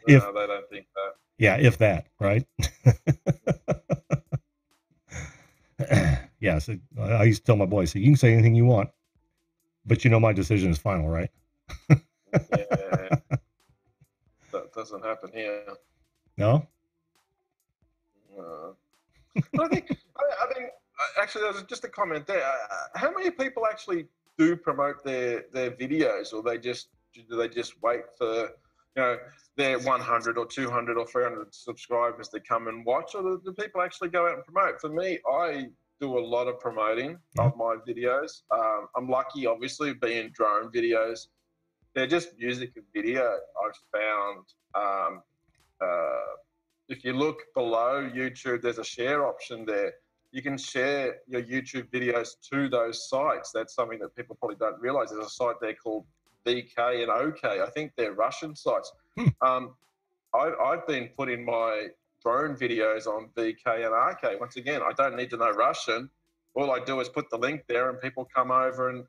they don't think that. Yeah, if that, right? Yeah, so I used to tell my boys, so you can say anything you want, but my decision is final, right? Yeah. That doesn't happen here. No? I think actually there's just a comment there. How many people actually do promote their videos, or do they just wait for their 100 or 200 or 300 subscribers to come and watch, or do people actually go out and promote? For me, I do a lot of promoting of my videos. I'm lucky, obviously, being drone videos. They're just music and video. I've found if you look below YouTube, there's a share option there. You can share your YouTube videos to those sites. That's something that people probably don't realize. There's a site there called VK and OK. I think they're Russian sites. Hmm. I've been putting my drone videos on VK and RK. Once again, I don't need to know Russian. All I do is put the link there, and people come over and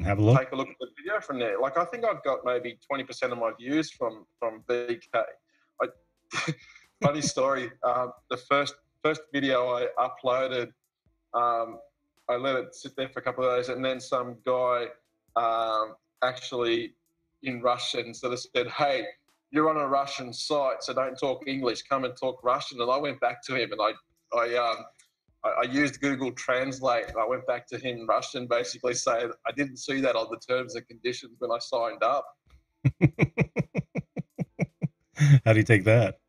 have a look. take a look at the video from there. Like, I think I've got maybe 20% of my views from VK. Funny story. The first video I uploaded, I let it sit there for a couple of days, and then some guy actually in Russian sort of said, "Hey, you're on a Russian site, so don't talk English. Come and talk Russian." And I went back to him, and I used Google Translate, and I went back to him in Russian, basically saying I didn't see that on the terms and conditions when I signed up. How do you take that?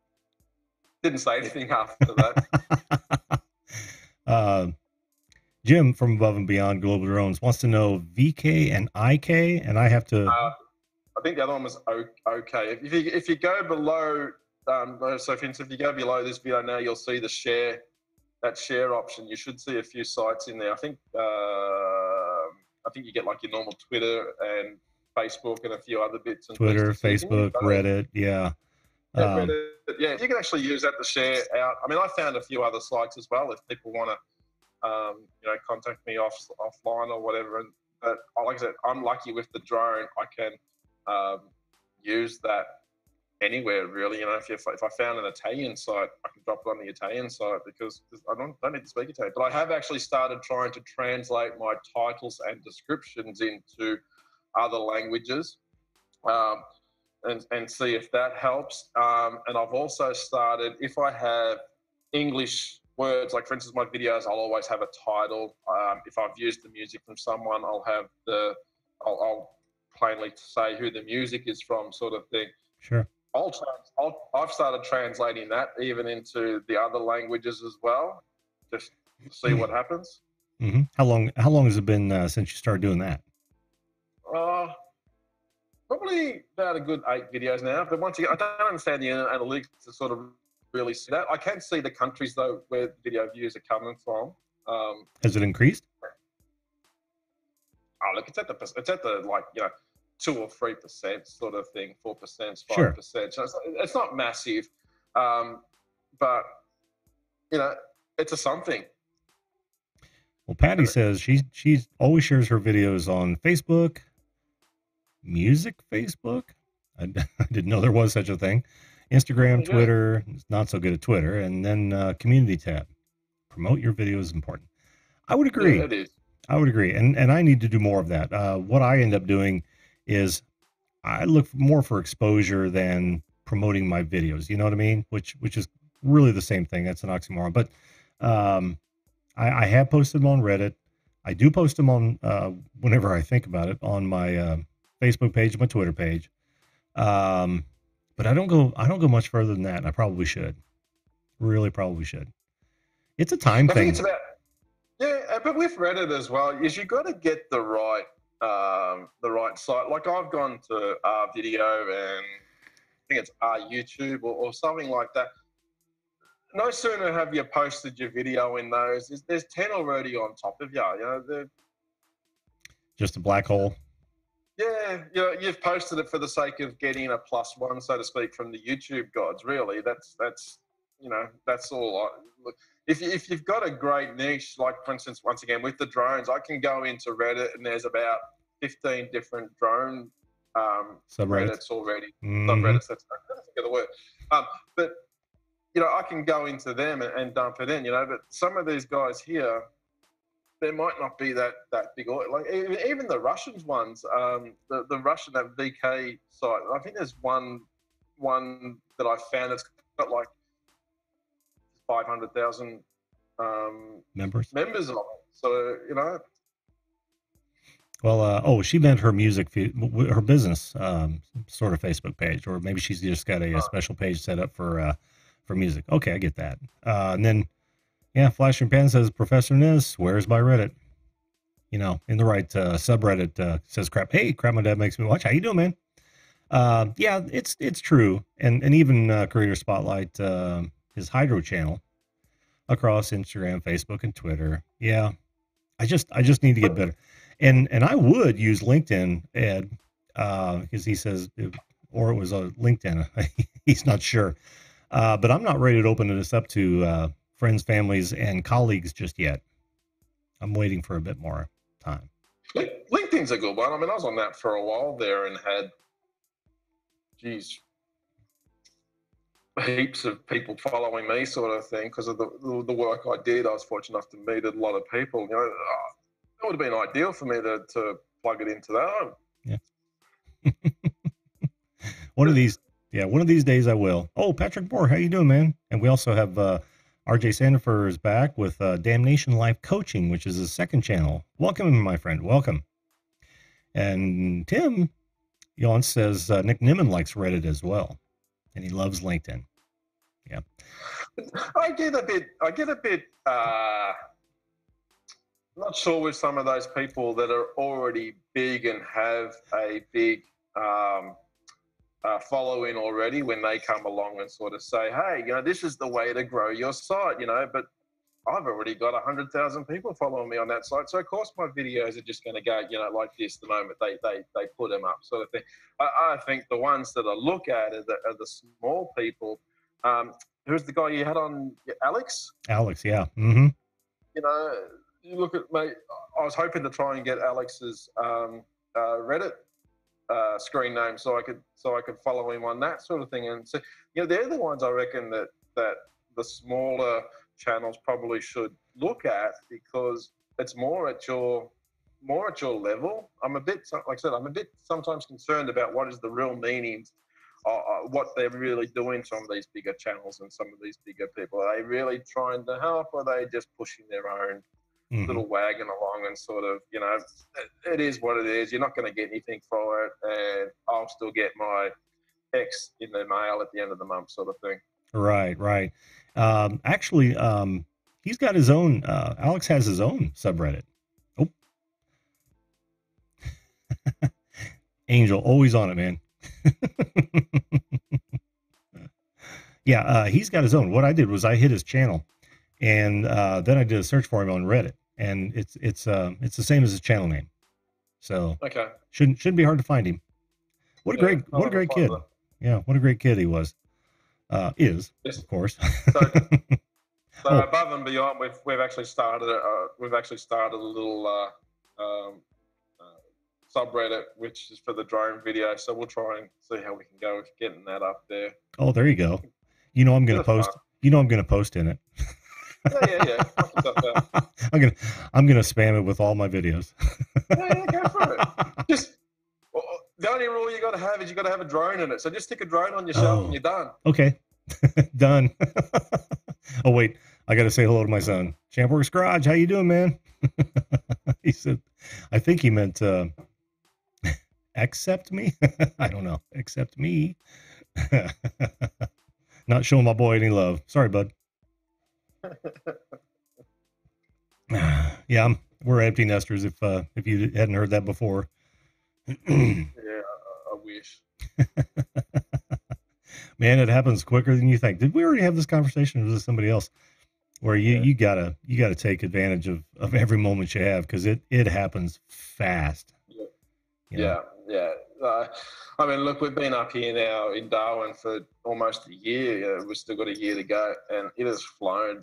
Didn't say anything after that. Jim from Above and Beyond Global Drones wants to know VK and IK, and I have to. I think the other one was OK. If you go below, so for instance, if you go below this video now, you'll see the share option. You should see a few sites in there. I think you get like your normal Twitter and Facebook and a few other bits. And Twitter, Facebook, Reddit, yeah. Reddit, yeah, you can actually use that to share out. I mean, I found a few other sites as well if people want to, contact me offline or whatever. But like I said, I'm lucky with the drone. I can use that anywhere really. If I found an Italian site, I can drop it on the Italian site because I don't need to speak Italian. But I have actually started trying to translate my titles and descriptions into other languages. And see if that helps. And I've also started, if I have English words, like for instance, my videos, I'll always have a title. If I've used the music from someone, I'll plainly say who the music is from, sort of thing. Sure. I've started translating that even into the other languages as well, just to see what happens. Mm-hmm. How long has it been since you started doing that? Probably about a good 8 videos now. But once again, I don't understand the analytics to sort of really see that. I can see the countries though where video views are coming from. Has it increased? Oh, look, it's at the 2 or 3% sort of thing, 4%, 5%. Sure. So it's not massive, but it's a something. Well, Patty says she always shares her videos on Facebook. Music Facebook? I didn't know there was such a thing. Instagram, Twitter, not so good at Twitter, and then community tab. Promote your video is important. I would agree. Yeah, it is. I would agree, and I need to do more of that. What I end up doing is I look more for exposure than promoting my videos. You know what I mean? Which is really the same thing. That's an oxymoron. But I have posted them on Reddit. I do post them on whenever I think about it on my Facebook page, my Twitter page. But I don't go much further than that. And I probably should. Really probably should. It's a time thing. Think it's about, but with Reddit as well, is you got to get the right site. Like I've gone to video and I think it's YouTube or something like that. No sooner have you posted your video in those, there's 10 already on top of you. They're just a black hole. Yeah, you've posted it for the sake of getting a +1, so to speak, from the YouTube gods. Really, that's all. If you've got a great niche, like for instance, once again with the drones, I can go into Reddit and there's about 15 different drone subreddits already. Mm-hmm. Subreddits. I don't think of the word. But I can go into them and dump it in. But some of these guys here, there might not be that big. Like even the Russians ones, the Russian that VK site. I think there's one that I found that's got like 500,000 members on it. So Well, she meant her music feed, her business sort of Facebook page, or maybe she's just got a special page set up for music. Okay, I get that. And then. Yeah, Flash and Pan says Professor Niz swears by Reddit. In the right subreddit says crap. Hey, crap, my dad makes me watch. How you doing, man? Yeah, it's true. And even Creator Spotlight, his Hydro channel across Instagram, Facebook, and Twitter. Yeah, I just need to get better. And I would use LinkedIn, Ed, because he says, or it was a LinkedIn. He's not sure, but I'm not ready to open this up to friends, families, and colleagues just yet. I'm waiting for a bit more time. LinkedIn's a good one. I mean, I was on that for a while there and had, geez, heaps of people following me, sort of thing, because of the work I did. I was fortunate enough to meet a lot of people. You know, it would have been ideal for me to plug it into that. Yeah. One of these, one of these days I will. Oh, Patrick Moore, how you doing, man? And we also have RJ Sandifer is back with Damnation Life Coaching, which is his second channel. Welcome, my friend. Welcome. And Tim Yon says Nick Nimmin likes Reddit as well, and he loves LinkedIn. Yeah, I get a bit. Not sure with some of those people that are already big and have a big following already, when they come along and sort of say, hey, you know, this is the way to grow your site, you know, but I've already got 100,000 people following me on that site. So of course my videos are just going to go, you know, like this the moment they put them up, sort of thing. I think the ones that I look at are the small people. Who's the guy you had on, Alex? Alex, yeah. Mm-hmm. You know, you look at me. I was hoping to try and get Alex's Reddit screen name so I could follow him on that sort of thing. And so, you know, they're the ones I reckon that the smaller channels probably should look at, because it's more at your level. I'm a bit, like I said, I'm a bit sometimes concerned about what is the real meanings, what they're really doing. Some of these bigger channels and some of these bigger people, are they really trying to help, or are they just pushing their own little wagon along and sort of, you know, it is what it is. You're not going to get anything for it, and I'll still get my X in the mail at the end of the month, sort of thing. Right. Actually, he's got his own. Alex has his own subreddit. Oh, Angel, always on it, man. Yeah, he's got his own. What I did was I hit his channel, and then I did a search for him on Reddit, and it's the same as his channel name. So okay, shouldn't be hard to find him. What a great kid. Yeah, what a great kid he was. Is, yes, of course. So above and beyond, we've actually started a little subreddit, which is for the drone video. So we'll try and see how we can go with getting that up there. Oh, there you go. You know I'm gonna post. Fun. You know I'm gonna post in it. Yeah. I'm gonna spam it with all my videos. Yeah, go for it. Just the only rule you got to have is you got to have a drone in it. So just stick a drone on your shelf and you're done. Okay, done. Oh wait, I got to say hello to my son. Champworks Garage, how you doing, man? He said, I think he meant accept me. I don't know. Accept me. Not showing my boy any love. Sorry, bud. Yeah, we're empty nesters. If you hadn't heard that before. Yeah, I wish. Man, it happens quicker than you think. Did we already have this conversation, or was this somebody else? Where you gotta take advantage of every moment you have, because it happens fast. Yeah. Yeah. I mean, look, we've been up here now in Darwin for almost a year. We've still got a year to go, and it has flown.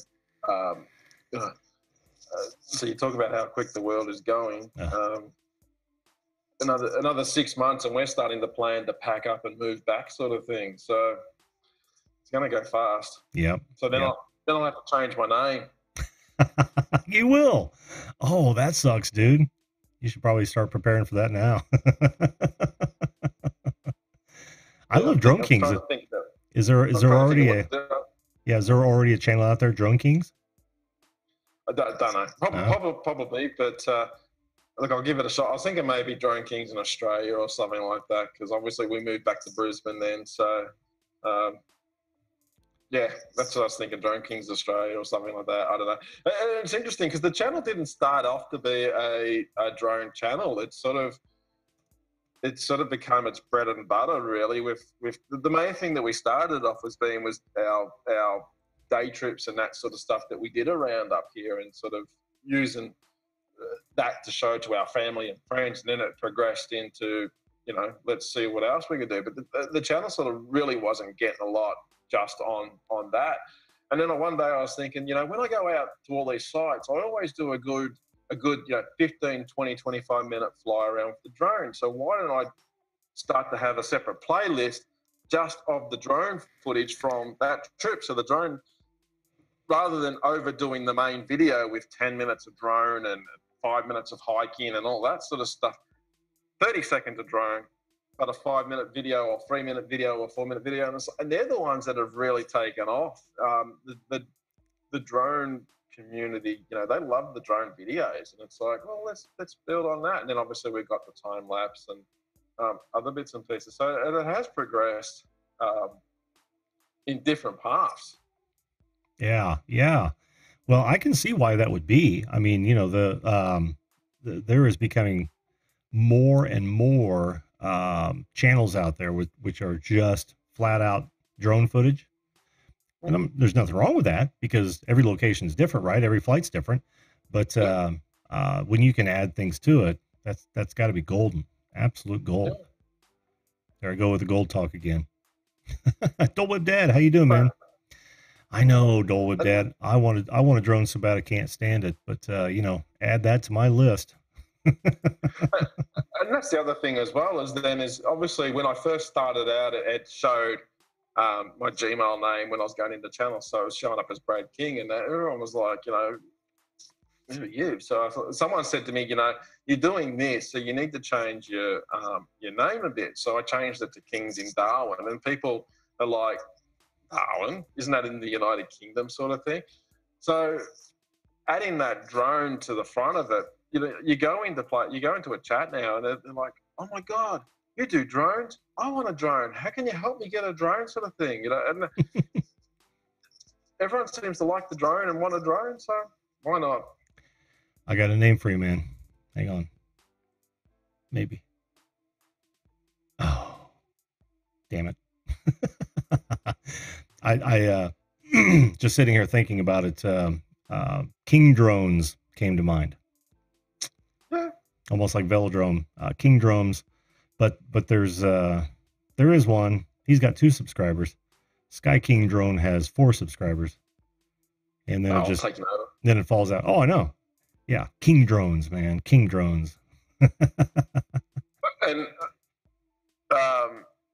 So you talk about how quick the world is going. Another 6 months, and we're starting to plan to pack up and move back, sort of thing. So it's going to go fast. Yep. So then I'll have to change my name. You will. Oh, that sucks, dude. You should probably start preparing for that now. I love Drone Kings. Is there already a channel out there, Drone Kings? I don't know. Probably, but look, I'll give it a shot. I was thinking maybe Drone Kings in Australia or something like that, because obviously we moved back to Brisbane then. So, yeah, that's what I was thinking, Drone Kings Australia or something like that. I don't know. And it's interesting because the channel didn't start off to be a drone channel. It's sort of become its bread and butter, really. With the main thing that we started off was our day trips and that sort of stuff that we did around up here, and sort of using that to show to our family and friends. And then it progressed into, let's see what else we could do. But the channel sort of really wasn't getting a lot just on that. And then one day I was thinking, when I go out to all these sites, I always do a good 15, 20, 25-minute fly around with the drone. So why don't I start to have a separate playlist just of the drone footage from that trip? So the drone, rather than overdoing the main video with 10 minutes of drone and 5 minutes of hiking and all that sort of stuff, 30 seconds of drone, but a 5-minute video or 3-minute video or 4-minute video. And they're the ones that have really taken off. The drone community, they love the drone videos. And it's like, well, let's build on that. And then obviously we've got the time lapse and other bits and pieces. So it has progressed in different paths. Yeah. Well, I can see why that would be. I mean, there is becoming more and more channels out there which are just flat out drone footage. And there's nothing wrong with that because every location is different, right? Every flight's different. But when you can add things to it, that's got to be golden, absolute gold. Yeah. There I go with the gold talk again. Dole Whip Dad, how you doing, man? I know, Dole Whip Dad. I want a drone so bad I can't stand it, but add that to my list. And that's the other thing as well, is obviously when I first started out, it showed my Gmail name when I was going into channels, so it was showing up as Brad King, and everyone was like, who are you? So I thought, someone said to me, you're doing this, so you need to change your name a bit. So I changed it to Kings in Darwin, and people are like, Darwin, isn't that in the United Kingdom sort of thing? So adding that drone to the front of it, you go into a chat now, and they're like, oh my God, you do drones? I want a drone. How can you help me get a drone sort of thing? And everyone seems to like the drone and want a drone, so why not? I got a name for you, man. Hang on. Maybe. Oh, damn it. I just sitting here thinking about it. King drones came to mind. Yeah. Almost like Velodrome, King drones. But there is one. He's got 2 subscribers. Sky King drone has 4 subscribers. And then then it falls out. Oh, I know. Yeah. King drones, man. King drones. And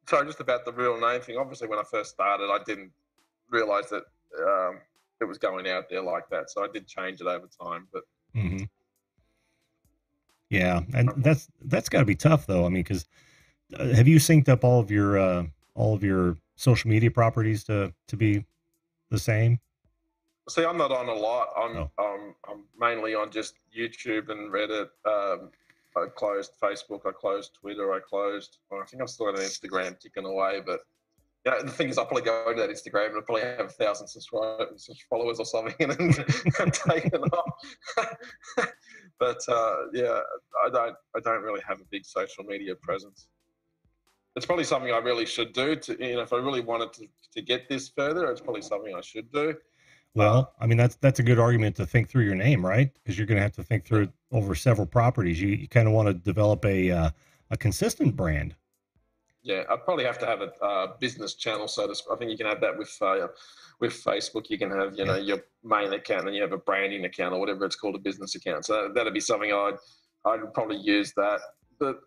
sorry, just about the real name thing. Obviously, when I first started, I didn't realize that it was going out there like that. So I did change it over time. But yeah, and that's got to be tough, though. I mean, because have you synced up all of your social media properties to be the same? See, I'm not on a lot. I'm mainly on just YouTube and Reddit. I closed Facebook. I closed Twitter. I think I've still got an Instagram ticking away. But the thing is, I'll probably go to that Instagram and I'll probably have 1,000 subscribers, followers or something, and then take it off. But I don't really have a big social media presence. It's probably something I really should do. If I really wanted to get this further, it's probably something I should do. Well, I mean, that's a good argument to think through your name, right? Because you're going to have to think through it over several properties. You kind of want to develop a consistent brand. Yeah, I'd probably have to have a business channel. So I think you can have that with Facebook. You can have your main account, and you have a branding account or whatever it's called, a business account. So that'd be something I'd probably use that. But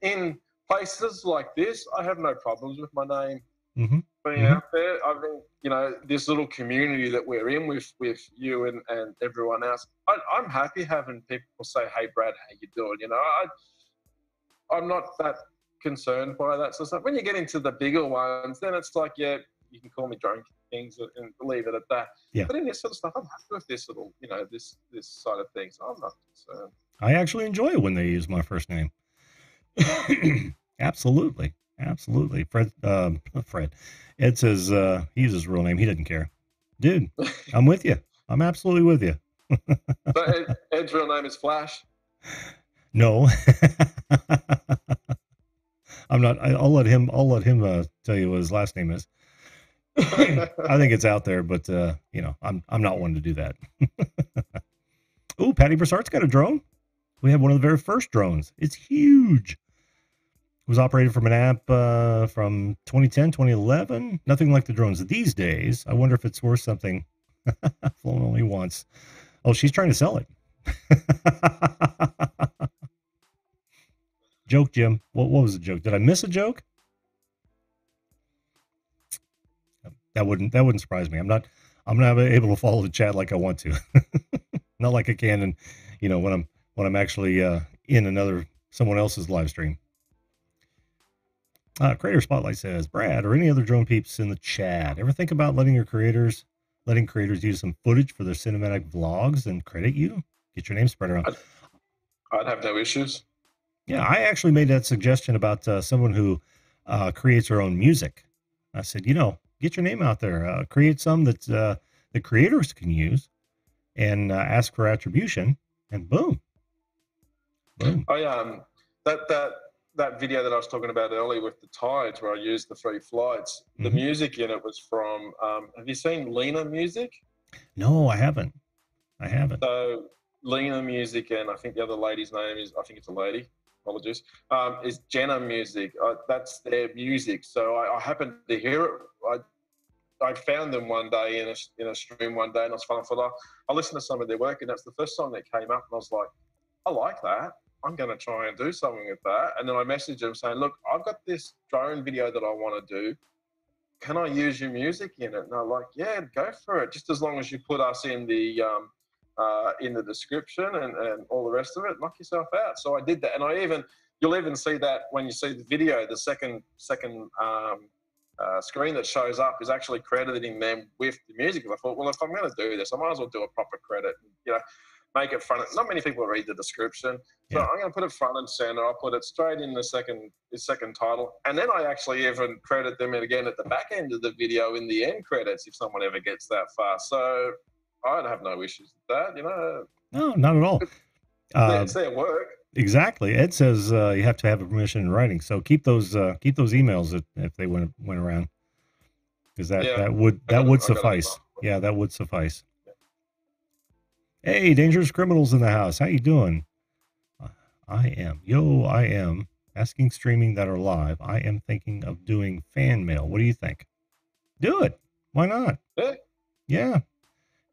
in places like this, I have no problems with my name. Mm-hmm. Being out there, I think this little community that we're in with you and everyone else, I'm happy having people say, "Hey, Brad, how you doing?" I'm not that concerned by that sort of stuff. When you get into the bigger ones, then it's like, yeah, you can call me Drone Kings and leave it at that. Yeah. But in this sort of stuff, I'm happy with this little, this side of things. I'm not concerned. I actually enjoy it when they use my first name. Absolutely. Fred. Ed says he uses his real name. He doesn't care. Dude, I'm with you. I'm absolutely with you. So Ed's real name is Flash? No. I'm not. I'll let him tell you what his last name is. I think it's out there, but I'm not one to do that. Oh, Patty Broussard's got a drone. We have one of the very first drones. It's huge. It was operated from an app from 2010, 2011. Nothing like the drones these days. I wonder if it's worth something. Flown only once. Oh, she's trying to sell it. Joke, Jim. What was the joke? Did I miss a joke? That wouldn't surprise me. I'm not able to follow the chat like I want to. Not like I can, and when I'm actually in someone else's live stream. Creator Spotlight says, Brad, or any other drone peeps in the chat, ever think about letting creators use some footage for their cinematic vlogs and credit you? Get your name spread around. I'd have no issues. Yeah, I actually made that suggestion about someone who creates her own music. I said, get your name out there. Create some that the creators can use and ask for attribution, and boom. That video that I was talking about earlier with the tides, where I used the 3 flights, the music in it was from, have you seen Lena Music? No, I haven't. So Lena Music, and I think the other lady's name is, I think it's a lady, apologies, is Jenna Music. That's their music. So I happened to hear it. I found them one day in a stream one day, and I was fun. I thought, I'll listen to some of their work, and that's the first song that came up, and I was like, I like that. I'm going to try and do something with that. And then I messaged them saying, look, I've got this drone video that I want to do. Can I use your music in it? And they're like, yeah, go for it. Just as long as you put us in the description and all the rest of it, knock yourself out. So I did that. And you'll even see that when you see the video, the second screen that shows up is actually crediting them with the music. I thought, well, if I'm going to do this, I might as well do a proper credit. Make it front. Not many people read the description, so I'm going to put it front and center. I'll put it straight in the second title, and then I actually even credit them again at the back end of the video in the end credits if someone ever gets that far. So I'd have no issues with that. No, not at all. It's their work. Exactly. Ed says you have to have a permission in writing, so keep those emails if they went around, because that would suffice. Yeah, that would suffice. Hey, Dangerous Criminals in the house. How you doing? I am asking streaming that are live. I am thinking of doing fan mail. What do you think? Do it. Why not? Yeah.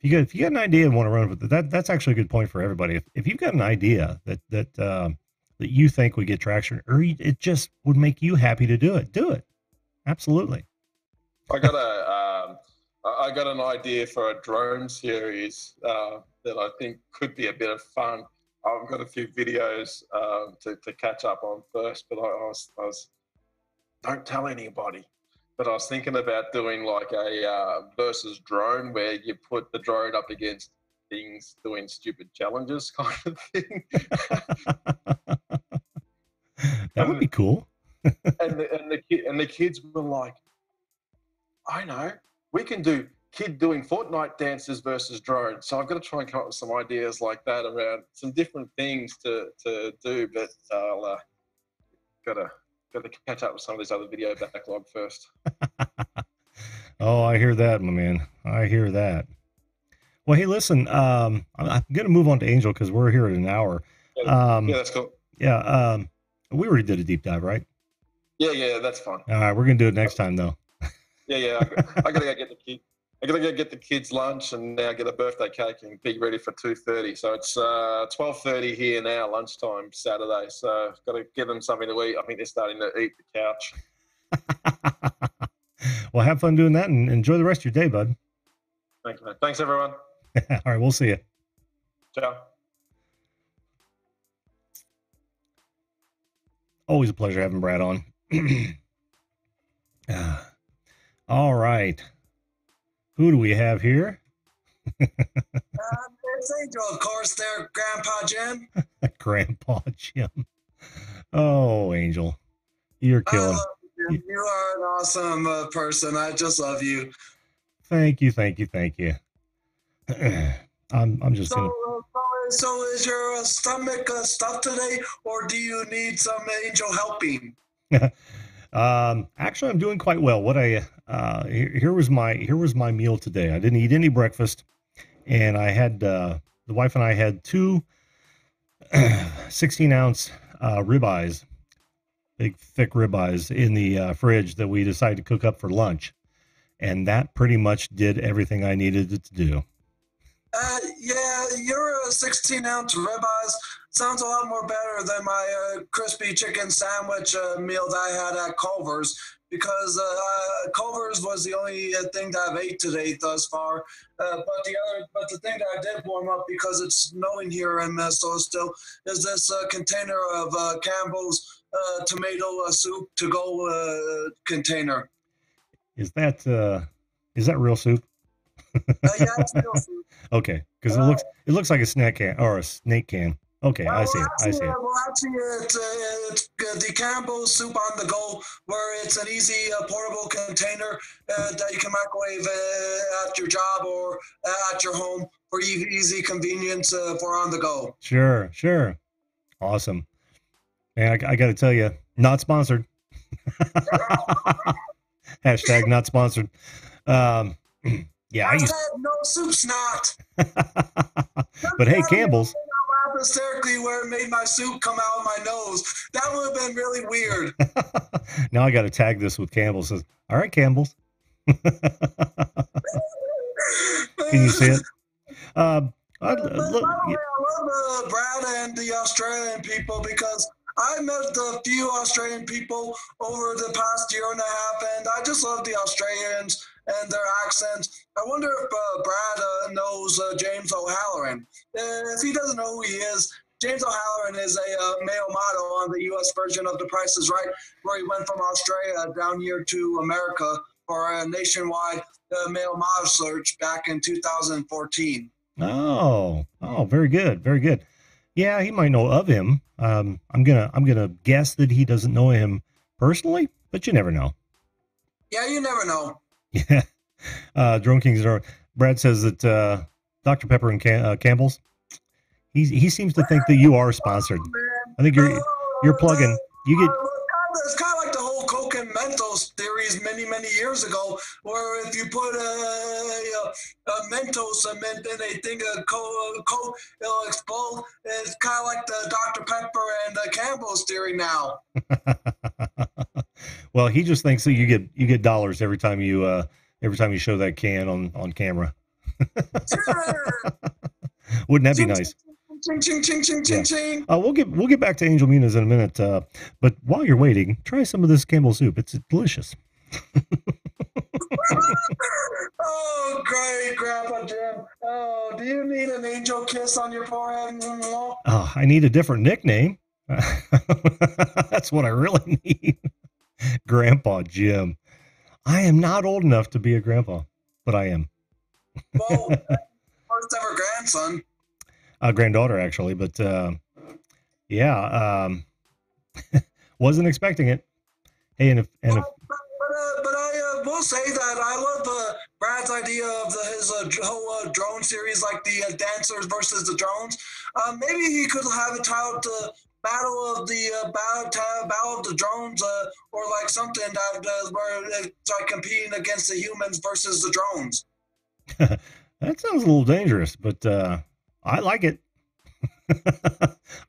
If you got an idea and want to run with it, that's actually a good point for everybody. If you've got an idea that you think would get traction, or it just would make you happy to do it. Absolutely. I got an idea for a drone series that I think could be a bit of fun. I've got a few videos to catch up on first, but I was don't tell anybody. But I was thinking about doing like a versus drone, where you put the drone up against things doing stupid challenges, kind of thing. That would be cool. and the kids were like, I know, we can do kid doing Fortnite dances versus drones. So I've got to try and come up with some ideas like that around some different things to do. But I'll got to catch up with some of this other video backlog first. Oh, I hear that, my man. I hear that. Well, hey, listen, I'm going to move on to Angel because we're here at an hour. Yeah, that's cool. Yeah, we already did a deep dive, right? Yeah, that's fine. All right, we're going to do it next time, though. Yeah. I got to go get the kid. I got to go get the kids lunch and now get a birthday cake and be ready for 2:30. So it's 12:30 here now, lunchtime Saturday. So I've got to give them something to eat. I think they're starting to eat the couch. Well, have fun doing that and enjoy the rest of your day, bud. Thanks, man. Thanks, everyone. All right, we'll see you. Ciao. Always a pleasure having Brad on. All right. Who do we have here? It's Angel, of course, there, Grandpa Jim. Grandpa Jim. Oh, Angel. You're killing. You are an awesome person. I just love you. Thank you. I'm just gonna... So is your stomach stuffed today, or do you need some angel helping? Actually, I'm doing quite well. Here was my meal today. I didn't eat any breakfast, and I had the wife and I had two 16-ounce ribeyes, big thick ribeyes in the fridge that we decided to cook up for lunch, and that pretty much did everything I needed it to do. Yeah, your 16-ounce ribeyes sounds a lot more better than my crispy chicken sandwich meal that I had at Culver's, because Culver's was the only thing that I've ate today thus far. But the thing that I did warm up, because it's snowing here in Minnesota still, is this container of Campbell's tomato soup to go container. Is that real soup? Yeah, it's real soup. Okay, because it looks like a snack can or a snake can. Okay, I see it. I see it. Well, actually, it's the Campbell's soup on the go, where it's an easy portable container that you can microwave at your job or at your home for easy convenience for on the go. Sure. Awesome. Man, I got to tell you, not sponsored. Hashtag not sponsored. Yeah, I used no soup snot. But hey, Campbell's. Hysterically, where it made my soup come out of my nose. That would have been really weird. Now I got to tag this with Campbell's. Says, all right, Campbell's. Can you see it? I love Brad and the Australian people, because I met a few Australian people over the past year and a half, and I just love the Australians and their accents. I wonder if Brad knows James O'Halloran. If he doesn't know who he is, James O'Halloran is a male model on the U.S. version of The Price is Right, where he went from Australia down here to America for a nationwide male model search back in 2014. Oh, very good. Yeah, he might know of him. I'm gonna guess that he doesn't know him personally, but you never know. Yeah, you never know. Yeah. Drone Kings are. Brad says that Dr. Pepper and Campbell's. He seems to think that you are sponsored. I think you're plugging. You get. It's kind of like the whole Coke and Mentos theories many years ago, where if you put a Mentos cement in a thing of Coke, it'll explode. It's kind of like the Dr. Pepper and Campbell's theory now. Well, he just thinks that you get dollars every time you show that can on camera. Wouldn't that be nice? Ching, ching, ching, ching, ching, ching. We'll get back to Angel Muniz in a minute. But while you're waiting, try some of this Campbell soup. It's delicious. Oh, great, Grandpa Jim. Oh, do you need an angel kiss on your forehead? Oh, I need a different nickname. That's what I really need. Grandpa Jim. I am not old enough to be a grandpa, but I am. Well, first ever grandson. Granddaughter, actually, but yeah, wasn't expecting it. Hey, but I will say that I love Brad's idea of his whole drone series, like the dancers versus the drones. Maybe he could have it titled the Battle of the Drones, or like something that where it's like competing against the humans versus the drones. That sounds a little dangerous, but I like it.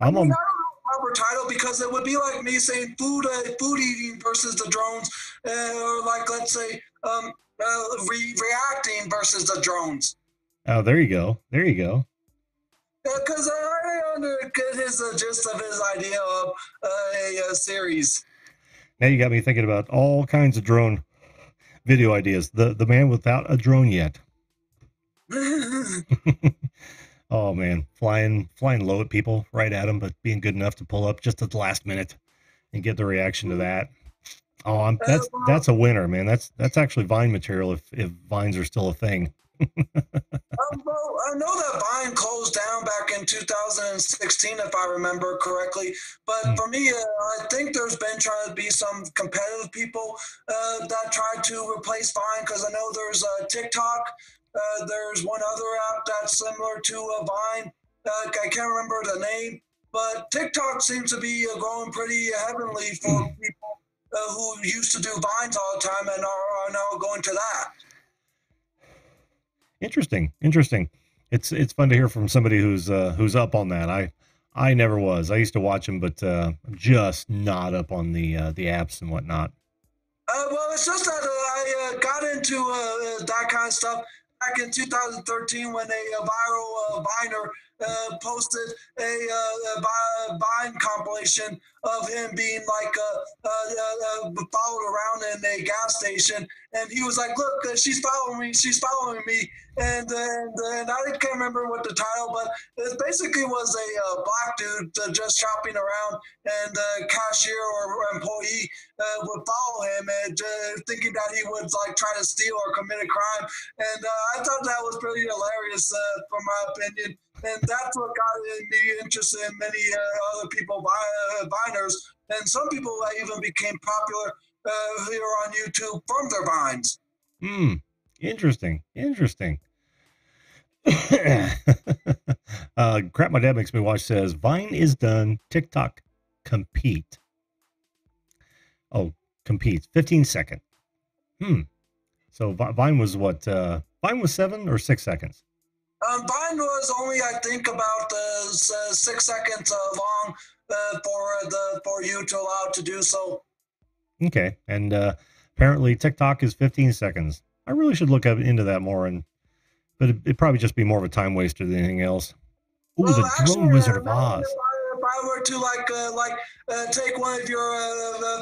I don't know proper title, because it would be like me saying food eating versus the drones, or like, let's say reacting versus the drones. Oh, there you go. Because I get his gist of his idea of a series. Now you got me thinking about all kinds of drone video ideas. The man without a drone yet. Oh man, flying low at people, right at them, but being good enough to pull up just at the last minute and get the reaction to that. Oh, that's a winner, man. That's actually Vine material if Vines are still a thing. Well, I know that Vine closed down back in 2016, if I remember correctly. But for me, I think there's been trying to be some competitive people that tried to replace Vine, because I know there's TikTok. There's one other app that's similar to Vine. I can't remember the name, but TikTok seems to be growing pretty heavily for people who used to do Vines all the time and are now going to that. Interesting. It's fun to hear from somebody who's up on that. I never was. I used to watch them, but just not up on the apps and whatnot. Well, it's just that I got into that kind of stuff back in 2013 when a viral Viner posted a Vine compilation of him being like followed around in a gas station, and he was like, "Look, she's following me," and I can't remember what the title, but it basically was a black dude just shopping around, and a cashier or employee would follow him and thinking that he would like try to steal or commit a crime. And I thought that was pretty hilarious, from my opinion. And that's what got me interested in many other people, Viners, and some people that even became popular here on YouTube from their Vines. Interesting. Crap my dad makes me watch says Vine is done. TikTok compete. Oh, competes 15 second. So Vine was what? Vine was 7 or 6 seconds. Vine was only, I think, about 6 seconds long for you to allow it to do so. Okay, and apparently TikTok is 15 seconds. I really should look into that more, but it'd probably just be more of a time waster than anything else. Ooh, well, the Drone Wizard of Oz. If I were to take one of your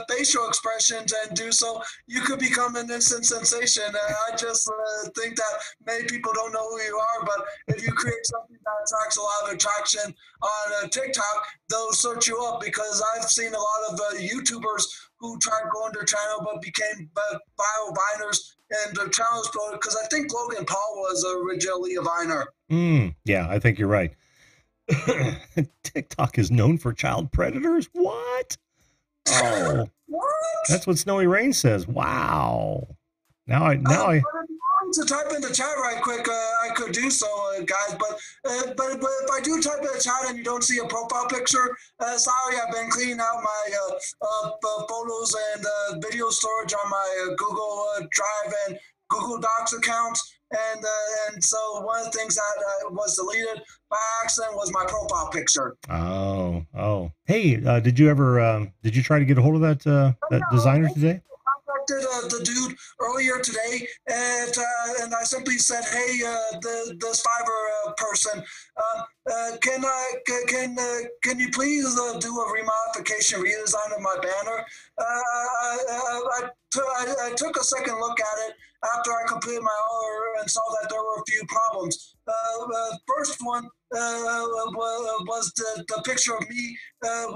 facial expressions and do so, you could become an instant sensation. I just think that many people don't know who you are, but if you create something that attracts a lot of attraction on TikTok, they'll search you up, because I've seen a lot of YouTubers who tried going to their channel but became viral Viners, and their channel exploded, because I think Logan Paul was originally a Viner. Yeah, I think you're right. TikTok is known for child predators? What? Oh, what? That's what Snowy Rain says. Wow. Now I. If you want to type in the chat right quick, I could do so, guys. But if I do type in the chat and you don't see a profile picture, sorry, I've been cleaning out my photos and video storage on my Google Drive and Google Docs accounts. And so one of the things that was deleted by accident was my profile picture. Oh. Hey, did you try to get a hold of that designer today? I contacted the dude earlier today, and I simply said, "Hey, this Fiverr person, can you please do a remodification, redesign of my banner?" I took a second look at it after I completed my order and saw that there were a few problems. First one was the picture of me, and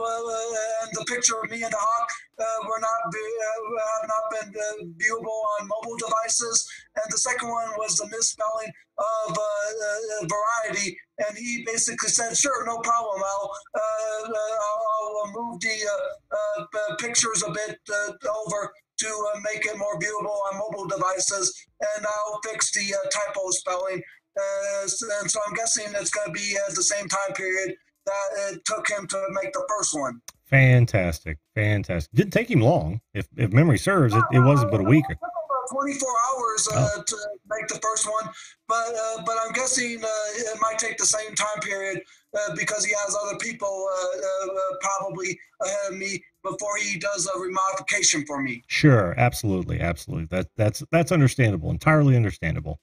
the picture of me and the hawk have not been viewable on mobile devices. And the second one was the misspelling of variety. And he basically said, "Sure, no problem. I'll move the pictures a bit over to make it more viewable on mobile devices, and I'll fix the typo spelling." And so I'm guessing it's going to be at the same time period that it took him to make the first one. Fantastic. Didn't take him long. If memory serves, it wasn't but a week. It took about 24 hours to make the first one, but I'm guessing it might take the same time period because he has other people probably ahead of me before he does a remodification for me. Sure, absolutely. That's understandable, entirely understandable.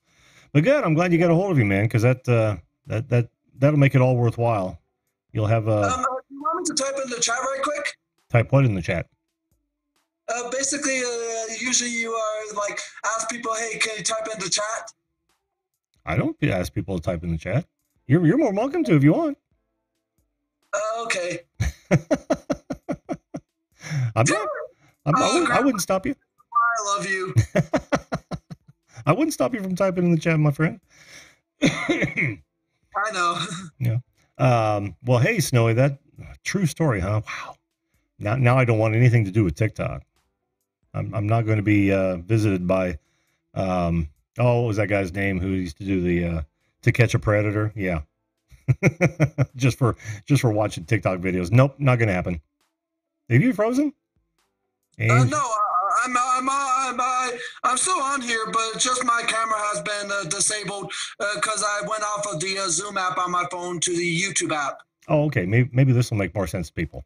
But good, I'm glad you got a hold of him, man, because that'll make it all worthwhile. You'll have you want me to type in the chat right quick? Type what in the chat? Basically, usually you are like ask people, "Hey, can you type in the chat?" I don't ask people to type in the chat. You're more welcome to if you want. Okay. I wouldn't stop you. I love you. I wouldn't stop you from typing in the chat, my friend. I know. Yeah. Well, hey, Snowy, that true story, huh? Wow. Now I don't want anything to do with TikTok. I'm not going to be visited by what was that guy's name who used to do the To Catch a Predator? Yeah. just for watching TikTok videos. Nope, not going to happen. Have you frozen? No, I'm still on here, but it's just my camera has been disabled because I went off of the Zoom app on my phone to the YouTube app. Oh, okay. Maybe this will make more sense to people.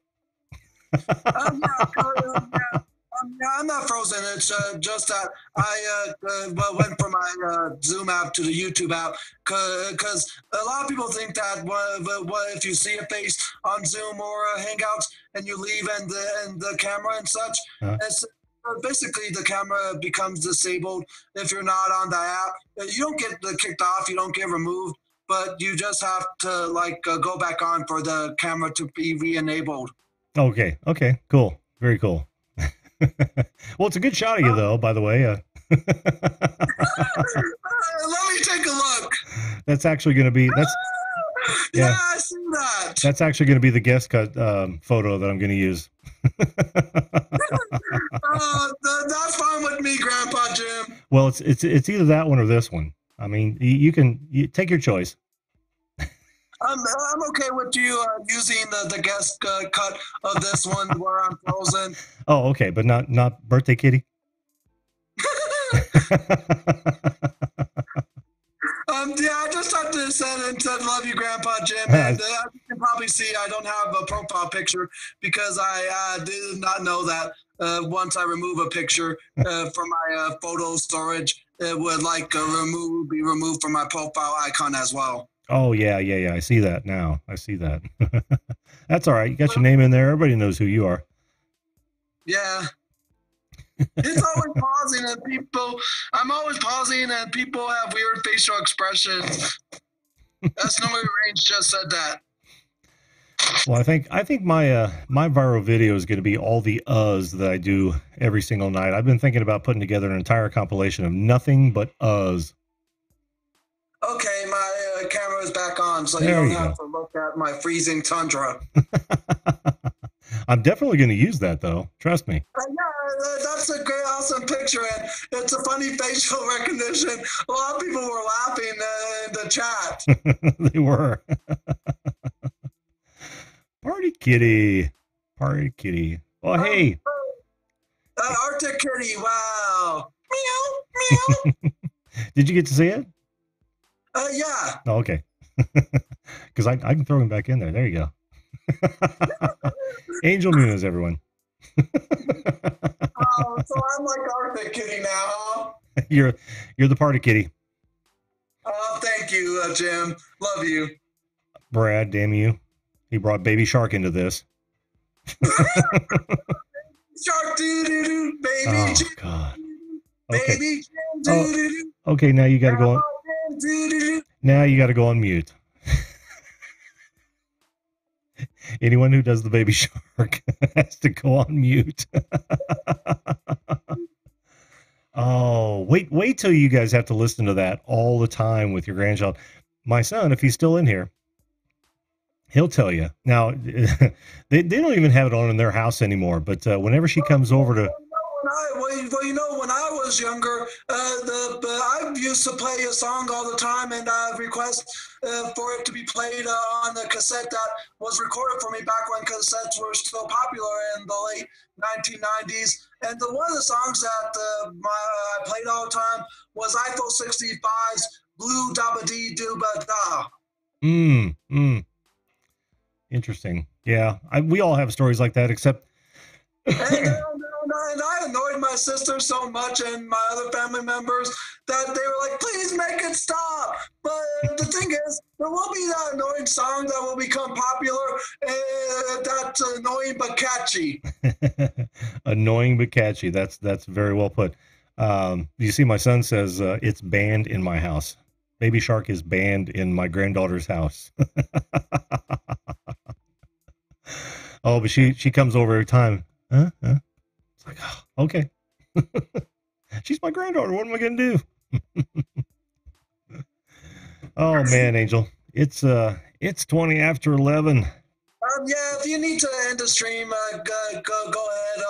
I'm not frozen. It's just that I went from my Zoom app to the YouTube app because a lot of people think that what if you see a face on Zoom or Hangouts and you leave and the camera and such, it's basically the camera becomes disabled if you're not on the app. You don't get kicked off. You don't get removed, but you just have to go back on for the camera to be re-enabled. Okay. Cool. Very cool. Well, it's a good shot of you, though, by the way. Let me take a look. That's actually going to be yeah, I see that. That's actually going to be the guest cut photo that I'm going to use. That's fine with me, Grandpa Jim. Well, it's either that one or this one. I mean, you take your choice. I'm okay with you using the guest cut of this one where I'm frozen. Oh, okay, but not birthday kitty. Yeah, I just have to said love you, Grandpa Jim. And you can probably see I don't have a profile picture because I did not know that once I remove a picture from my photo storage, it would be removed from my profile icon as well. Oh, yeah. I see that now. I see that. That's all right. You got your name in there. Everybody knows who you are. Yeah. It's always pausing and I'm always pausing and people have weird facial expressions. That's no way Range just said that. Well, I think my my viral video is going to be all the that I do every single night. I've been thinking about putting together an entire compilation of nothing but Okay, my camera is back on, so there you don't have to look at my freezing tundra. I'm definitely going to use that, though. Trust me. Yeah, that's a great, awesome picture, and it's a funny facial recognition. A lot of people were laughing in the chat. They were. Party kitty. Oh, hey. Arctic kitty, wow. Meow, meow. Did you get to see it? Yeah. Oh, okay. Because I can throw him back in there. There you go. Angel Muniz, everyone. So I'm like Arctic kitty now, huh? You're the party kitty. Oh, thank you, Jim. Love you. Brad, damn you. He brought Baby Shark into this. Shark doo-doo-doo, baby. Oh, God. Okay. Baby doo-doo-doo. Okay, now you got to go on. Now you got to go on mute. Anyone who does the Baby Shark has to go on mute. Oh, wait till you guys have to listen to that all the time with your grandchild. My son, if he's still in here, he'll tell you. Now, they don't even have it on in their house anymore, but whenever she comes over to... When I was younger, I used to play a song all the time and request for it to be played on the cassette that was recorded for me back when cassettes were still popular in the late 1990s. And one of the songs that I played all the time was Eiffel 65's Blue Dabba Dee Dooba Da. Interesting. Yeah, we all have stories like that, except... And I annoyed my sister so much and my other family members that they were like, please make it stop. But the thing is, there will be that annoying song that will become popular. That's annoying but catchy. Annoying but catchy. That's very well put. You see, my son says it's banned in my house. Baby Shark is banned in my granddaughter's house. Oh, but she comes over every time. Huh? It's like, oh, okay. She's my granddaughter. What am I going to do? Oh, man, Angel. It's 20 after 11. Yeah, if you need to end the stream, go ahead.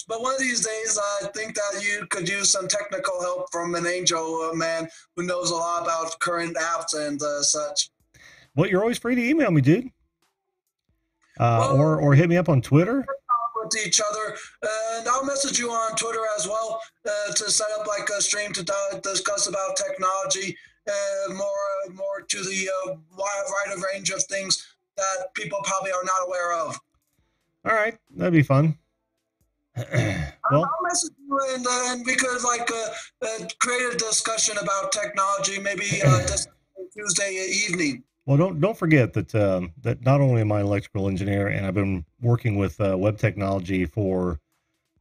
But one of these days, I think that you could use some technical help from an Angel man who knows a lot about current apps and such. Well, you're always free to email me, dude. Or hit me up on Twitter. with each other. And I'll message you on Twitter as well to set up like a stream to discuss about technology, more to the wider range of things that people probably are not aware of. All right, that'd be fun. Well, I'll message you and we could like create a discussion about technology, maybe this Tuesday evening. well, don't forget that that not only am I an electrical engineer, and I've been working with web technology for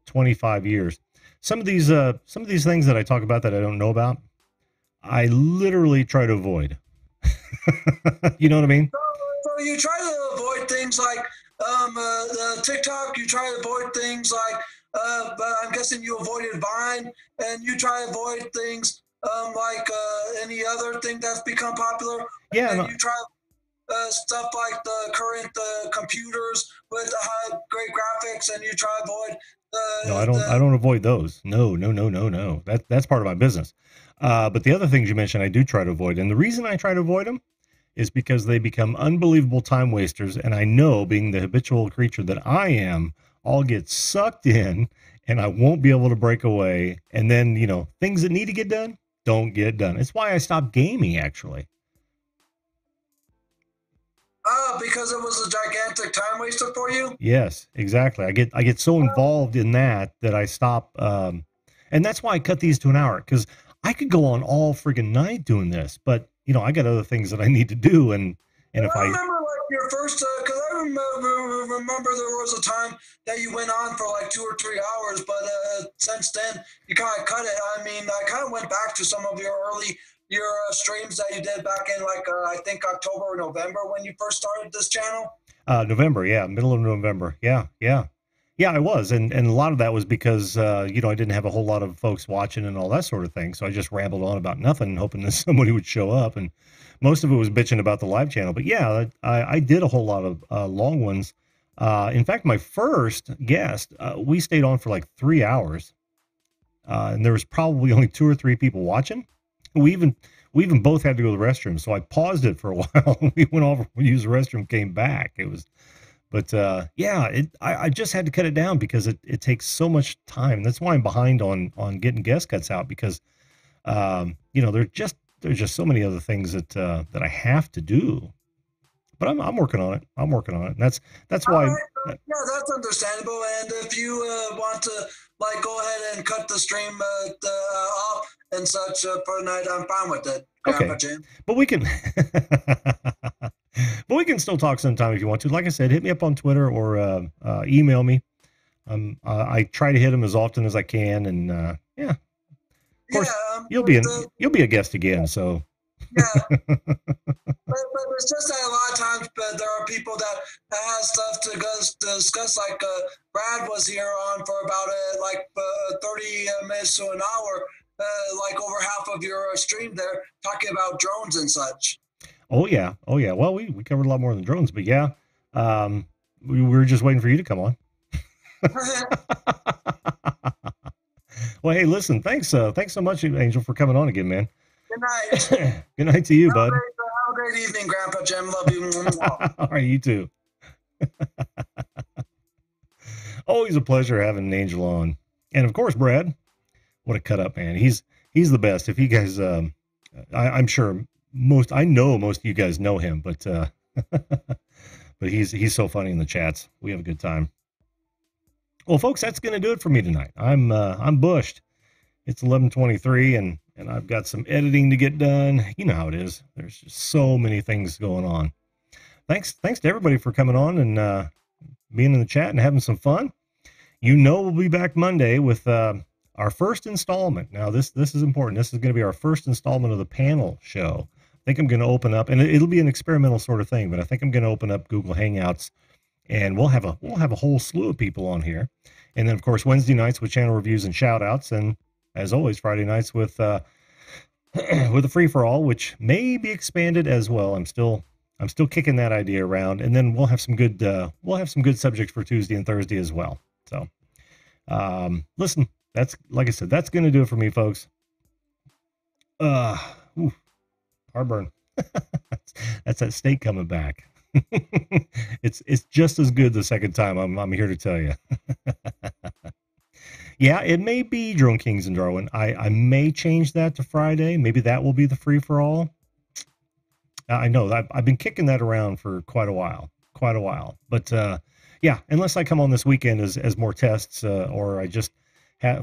25 years. Some of these things that I talk about that I don't know about, I literally try to avoid. You know what I mean? So you try to avoid things like TikTok. You try to avoid things like, but I'm guessing you avoided Vine, and you try to avoid things like any other thing that's become popular. Yeah, And no, you try stuff like the current computers with great graphics, and you try to avoid no, I don't avoid those. No. That's part of my business. But the other things you mentioned, I do try to avoid, and the reason I try to avoid them is because they become unbelievable time wasters. And I know, being the habitual creature that I am, I'll get sucked in and I won't be able to break away. And then, things that need to get done don't get done. It's why I stopped gaming, actually. because it was a gigantic time waster for you. Yes, exactly. I get so involved in that I stop. And that's why I cut these to an hour, because I could go on all friggin' night doing this, but I got other things that I need to do. And if I remember like your first, because I remember there was a time that you went on for like 2 or 3 hours, but since then you kind of cut it. I mean, I kind of went back to some of your streams that you did back in like I think October or November when you first started this channel. November, yeah, middle of November, yeah, I was, and a lot of that was because I didn't have a whole lot of folks watching and all that sort of thing, so I just rambled on about nothing, hoping that somebody would show up, and most of it was bitching about the live channel. But yeah, I did a whole lot of long ones. In fact, my first guest, we stayed on for like 3 hours, and there was probably only 2 or 3 people watching. We even both had to go to the restroom, so I paused it for a while. We went over, we used the restroom, came back. It was, but yeah, I just had to cut it down because it takes so much time. That's why I'm behind on getting guest cuts out, because there's just so many other things that I have to do. But I'm working on it. And that's why. Yeah, that's understandable. And if you want to like go ahead and cut the stream off and such for the night, I'm fine with it. Okay, but we can, still talk sometime if you want to. Like I said, hit me up on Twitter or email me. I try to hit them as often as I can, and yeah, of course, you'll be a guest again. So yeah. But it's just that a lot of times there are people that have stuff to discuss. Like Brad was here on for about 30 minutes to an hour, like over half of your stream there, talking about drones and such. Oh yeah. Well, we covered a lot more than drones, but yeah, we were just waiting for you to come on. Well, hey, listen, thanks so much, Angel, for coming on again, man. Good night. Good night to you, bud. Have a great evening, Grandpa Jim. Love you. All right, you too. Always a pleasure having an Angel on, and of course, Brad. What a cut up, man. He's the best. If you guys, I'm sure I know most of you guys know him, but but he's so funny in the chats. We have a good time. Well, folks, that's going to do it for me tonight. I'm bushed. It's 11:23, and I've got some editing to get done. You know how it is. There's just so many things going on. Thanks to everybody for coming on and being in the chat and having some fun. We'll be back Monday with our first installment. Now, this is important. This is going to be our first installment of the panel show. I think I'm going to open up, and it'll be an experimental sort of thing, but I think I'm going to open up Google Hangouts, and we'll have a whole slew of people on here. And then, of course, Wednesday nights with channel reviews and shout outs, and as always, Friday nights with a free-for-all, which may be expanded as well. I'm still kicking that idea around, and then we'll have some good subjects for Tuesday and Thursday as well. So, listen, that's, like I said, that's going to do it for me, folks. Heartburn. That's that steak coming back. It's just as good the second time. I'm here to tell you. Yeah, it may be Drone Kings in Darwin. I may change that to Friday. Maybe that will be the free for all. I know I've been kicking that around for quite a while. But yeah, unless I come on this weekend as more tests, or I just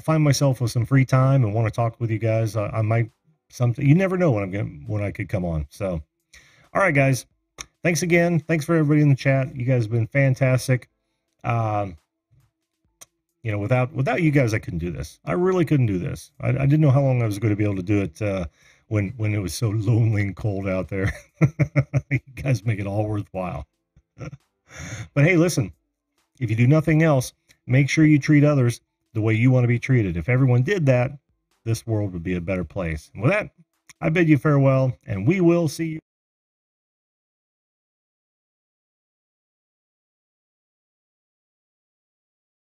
find myself with some free time and want to talk with you guys, I might something. You never know when I could come on. So, all right, guys. Thanks again. Thanks for everybody in the chat. You guys have been fantastic. You know, without you guys, I couldn't do this. I really couldn't do this. I didn't know how long I was going to be able to do it when it was so lonely and cold out there. You guys make it all worthwhile. But hey, listen, if you do nothing else, make sure you treat others the way you want to be treated. If everyone did that, this world would be a better place. And with that, I bid you farewell, and we will see you.